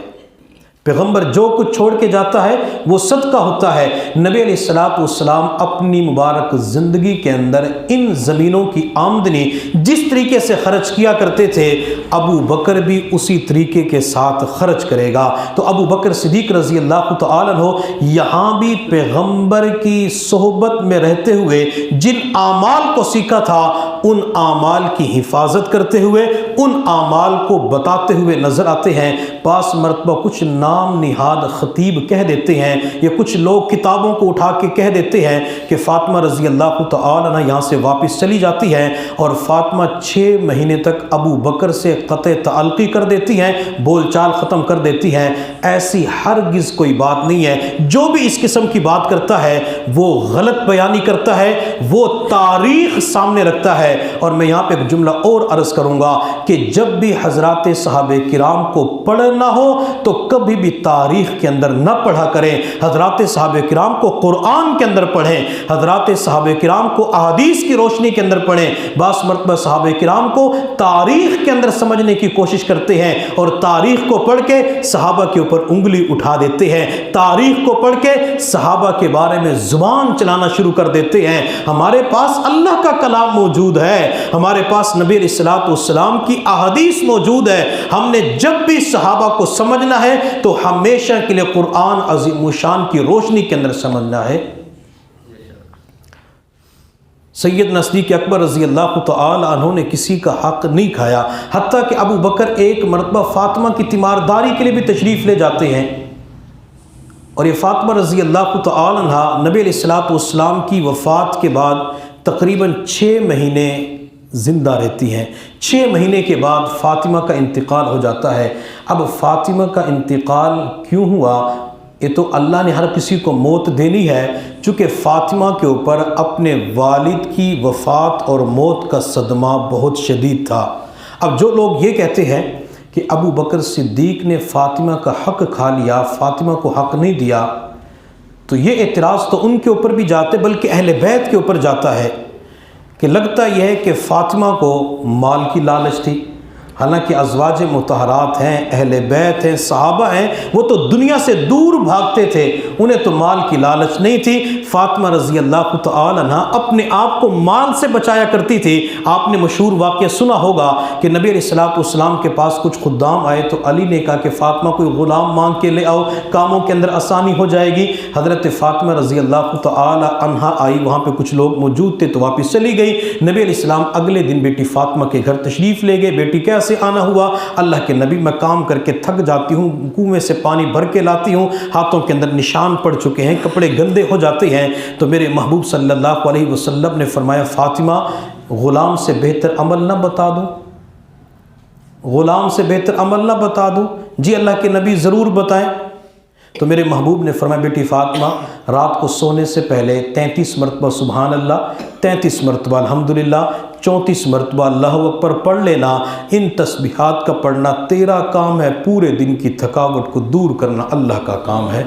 پیغمبر جو کچھ چھوڑ کے جاتا ہے وہ صدقہ ہوتا ہے۔ نبی علیہ الصلوۃ والسلام اپنی مبارک زندگی کے اندر ان زمینوں کی آمدنی جس طریقے سے خرچ کیا کرتے تھے، ابو بکر بھی اسی طریقے کے ساتھ خرچ کرے گا۔ تو ابو بکر صدیق رضی اللہ تعالی عنہ یہاں بھی پیغمبر کی صحبت میں رہتے ہوئے جن اعمال کو سیکھا تھا ان اعمال کی حفاظت کرتے ہوئے، ان اعمال کو بتاتے ہوئے نظر آتے ہیں۔ پاس مرتبہ کچھ نام نہاد خطیب کہہ دیتے ہیں یا کچھ لوگ کتابوں کو اٹھا کے کہہ دیتے ہیں کہ فاطمہ رضی اللہ تعالی عنہ یہاں سے واپس چلی جاتی ہے اور فاطمہ 6 مہینے تک ابو بکر سے قطع تعلقی کر دیتی ہیں، بول چال ختم کر دیتی ہیں۔ ایسی ہرگز کوئی بات نہیں ہے۔ جو بھی اس قسم کی بات کرتا ہے وہ غلط بیانی کرتا ہے، وہ تاریخ سامنے رکھتا ہے۔ اور میں یہاں پہ ایک جملہ اور عرض کروں گا کہ جب بھی حضرات صحابہ کرام کو پڑھنا ہو تو کبھی بھی تاریخ کے اندر نہ پڑھا کریں۔ حضرات صحابہ کرام کو قرآن کے اندر پڑھیں، حضرات صحابہ کرام کو احادیث کی روشنی کے اندر پڑھیں۔ بعض مرتبہ صحابہ کرام کو تاریخ کے اندر سمجھنے کی کوشش کرتے ہیں اور تاریخ کو پڑھ کے صحابہ کے اوپر انگلی اٹھا دیتے ہیں، تاریخ کو پڑھ کے صحابہ کے بارے میں زبان چلانا شروع کر دیتے ہیں۔ ہمارے پاس اللہ کا کلام موجود ہے، ہمارے پاس نبی علیہ الصلوۃ والسلام کی احادیث موجود ہے۔ ہم نے جب بھی صحابہ کو سمجھنا ہے تو ہمیشہ کے لیے قرآن عظیم الشان کی روشنی کے اندر سمجھنا ہے۔ سیدنا صدیق اکبر رضی اللہ تعالی عنہ نے کسی کا حق نہیں کھایا، حتیٰ کہ ابو بکر ایک مرتبہ فاطمہ کی تیمارداری کے لیے بھی تشریف لے جاتے ہیں، اور یہ فاطمہ رضی اللہ تعالی عنہ نبی علیہ الصلوۃ والسلام کی وفات کے بعد تقریباً 6 مہینے زندہ رہتی ہیں۔ 6 مہینے کے بعد فاطمہ کا انتقال ہو جاتا ہے۔ اب فاطمہ کا انتقال کیوں ہوا؟ یہ تو اللہ نے ہر کسی کو موت دینی ہے، چونکہ فاطمہ کے اوپر اپنے والد کی وفات اور موت کا صدمہ بہت شدید تھا۔ اب جو لوگ یہ کہتے ہیں کہ ابو بکر صدیق نے فاطمہ کا حق کھا لیا، فاطمہ کو حق نہیں دیا، تو یہ اعتراض تو ان کے اوپر بھی جاتے بلکہ اہل بیت کے اوپر جاتا ہے کہ لگتا یہ ہے کہ فاطمہ کو مال کی لالچ تھی، حالانکہ ازواج مطہرات ہیں، اہل بیت ہیں، صحابہ ہیں، وہ تو دنیا سے دور بھاگتے تھے، انہیں تو مال کی لالچ نہیں تھی۔ فاطمہ رضی اللہ تعالی عنہ اپنے آپ کو مال سے بچایا کرتی تھی۔ آپ نے مشہور واقعہ سنا ہوگا کہ نبی علیہ الصلوۃ والسلام کے پاس کچھ خدام آئے تو علی نے کہا کہ فاطمہ کوئی غلام مانگ کے لے آؤ، کاموں کے اندر آسانی ہو جائے گی۔ حضرت فاطمہ رضی اللہ تعالی عنہا آئی، وہاں پہ کچھ لوگ موجود تھے تو واپس چلی گئی۔ نبی علیہ السلام اگلے دن بیٹی فاطمہ کے گھر تشریف لے گئے۔ بیٹی کیسے آنا ہوا؟ اللہ کے نبی میں کام کر کے تھک جاتی ہوں، کنویں سے پانی بھر کے لاتی ہوں، ہاتھوں کے اندر نشان پڑ چکے ہیں، کپڑے گندے ہو جاتے ہیں۔ تو میرے محبوب صلی اللہ علیہ وسلم نے فرمایا فاطمہ غلام سے بہتر عمل نہ بتا دوں؟ غلام سے بہتر عمل نہ بتا دوں؟ جی اللہ کے نبی ضرور بتائیں۔ تو میرے محبوب نے فرمایا بیٹی فاطمہ رات کو سونے سے پہلے 33 مرتبہ سبحان اللہ، 33 مرتبہ الحمدللہ، 34 مرتبہ اللہ اکبر پڑھ لینا۔ ان تسبیحات کا پڑھنا تیرا کام ہے، پورے دن کی تھکاوٹ کو دور کرنا اللہ کا کام ہے۔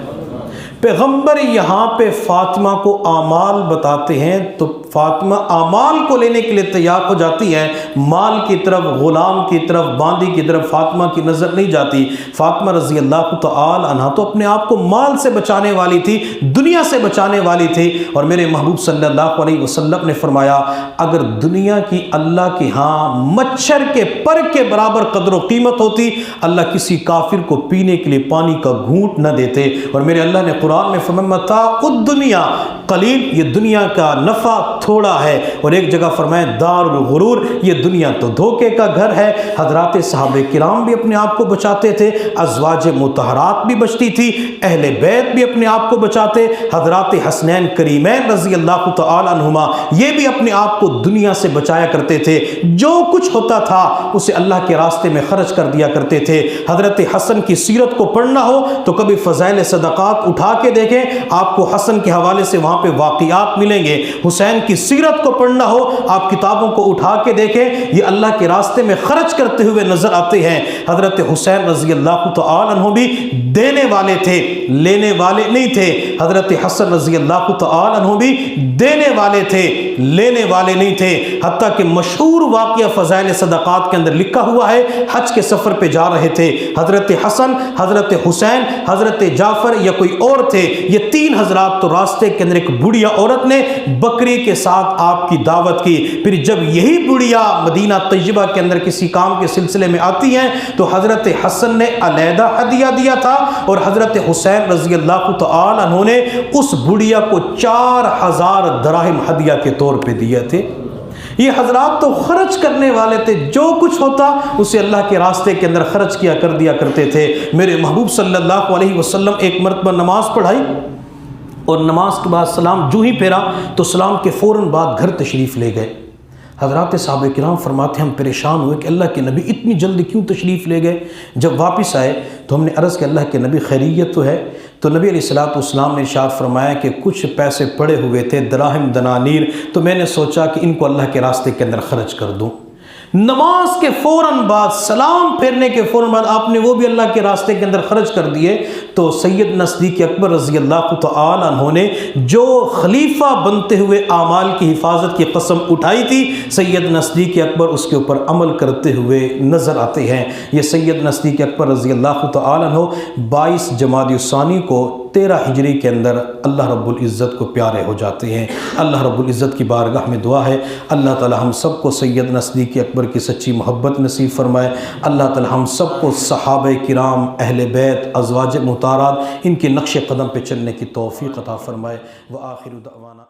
پیغمبر یہاں پہ فاطمہ کو اعمال بتاتے ہیں تو فاطمہ اعمال کو لینے کے لیے تیار ہو جاتی ہے، مال کی طرف، غلام کی طرف، باندی کی طرف فاطمہ کی نظر نہیں جاتی۔ فاطمہ رضی اللہ تعالی عنہ تو اپنے آپ کو مال سے بچانے والی تھی، دنیا سے بچانے والی تھی، اور میرے محبوب صلی اللہ علیہ وسلم نے فرمایا اگر دنیا کی اللہ کے ہاں مچھر کے پر کے برابر قدر و قیمت ہوتی اللہ کسی کافر کو پینے کے لیے پانی کا گھونٹ نہ دیتے۔ اور میرے اللہ نے قرآن میں فرمایا متاع الدنیا قلیل، یہ دنیا کا نفع تھوڑا ہے، اور ایک جگہ فرمایا دار الغرور، یہ دنیا تو دھوکے کا گھر ہے۔ حضرات صحابہ کرام بھی اپنے آپ کو بچاتے تھے، ازواج مطہرات بھی بچتی تھی، اہل بیت بھی اپنے آپ کو بچاتے، حضرات حسنین کریمین رضی اللہ تعالی عنہما یہ بھی اپنے آپ کو دنیا سے بچایا کرتے تھے، جو کچھ ہوتا تھا اسے اللہ کے راستے میں خرچ کر دیا کرتے تھے۔ حضرت حسن کی سیرت کو پڑھنا ہو تو کبھی فضائل صدقات اٹھا کے دیکھیں، آپ کو حسن کے حوالے سے وہاں پہ واقعات ملیں گے۔ حسین کی سیرت کو پڑھنا ہو آپ کتابوں کو اٹھا کے دیکھیں، یہ اللہ کے راستے میں خرچ کرتے ہوئے نظر آتے ہیں۔ حضرت حسین رضی اللہ تعالی عنہ بھی دینے والے تھے، لینے والے نہیں تھے۔ حضرت حسن رضی اللہ تعالی عنہ بھی دینے والے تھے، لینے والے نہیں تھے۔ حتیٰ کہ مشہور واقعہ فضائل صدقات کے اندر لکھا ہوا ہے، حج کے سفر پہ جا رہے تھے حضرت حسن، حضرت حسین، حضرت جعفر یا کوئی اور تھے، یہ تین حضرات، تو راستے کے اندر ایک بڑھیا عورت نے بکری کے ساتھ آپ کی دعوت کی۔ پھر جب یہی بڑھیا مدینہ طیبہ کے اندر کسی کام کے سلسلے میں آتی ہیں تو حضرت حسن نے علیحدہ ہدیہ دیا تھا، اور حضرت حسین رضی اللہ تعالی عنہ نے اس بڑھیا کو 4000 دراہم ہدیہ کے طور پہ دیے تھے۔ یہ حضرات تو خرچ کرنے والے تھے، جو کچھ ہوتا اسے اللہ کے راستے کے اندر خرچ کیا کر دیا کرتے تھے۔ میرے محبوب صلی اللہ علیہ وسلم ایک مرتبہ نماز پڑھائی، اور نماز کے بعد سلام جو ہی پھیرا تو سلام کے فوراً بعد گھر تشریف لے گئے۔ حضرات صحابہ کرام فرماتے ہیں ہم پریشان ہوئے کہ اللہ کے نبی اتنی جلدی کیوں تشریف لے گئے؟ جب واپس آئے تو ہم نے عرض کہ اللہ کے نبی خیریت تو ہے؟ تو نبی علیہ السلام نے ارشاد فرمایا کہ کچھ پیسے پڑے ہوئے تھے، دراہم دنانیر، تو میں نے سوچا کہ ان کو اللہ کے راستے کے اندر خرچ کر دوں۔ نماز کے فوراً بعد، سلام پھیرنے کے فوراً بعد آپ نے وہ بھی اللہ کے راستے کے اندر خرچ کر دیے۔ تو سیدنا صدیق اکبر رضی اللہ تعالی عنہ نے جو خلیفہ بنتے ہوئے اعمال کی حفاظت کی قسم اٹھائی تھی، سیدنا صدیق اکبر اس کے اوپر عمل کرتے ہوئے نظر آتے ہیں۔ یہ سیدنا صدیق اکبر رضی اللہ تعالی عنہ 22 جمادی الثانی کو 13 ہجری کے اندر اللہ رب العزت کو پیارے ہو جاتے ہیں۔ اللہ رب العزت کی بارگاہ میں دعا ہے اللہ تعالی ہم سب کو سیدنا صدیق اکبر کی سچی محبت نصیب فرمائے۔ اللہ تعالی ہم سب کو صحابہ کرام، اہل بیت، ازواج مطہرات، ان کے نقش قدم پہ چلنے کی توفیق عطا فرمائے۔ وآخر دعوانا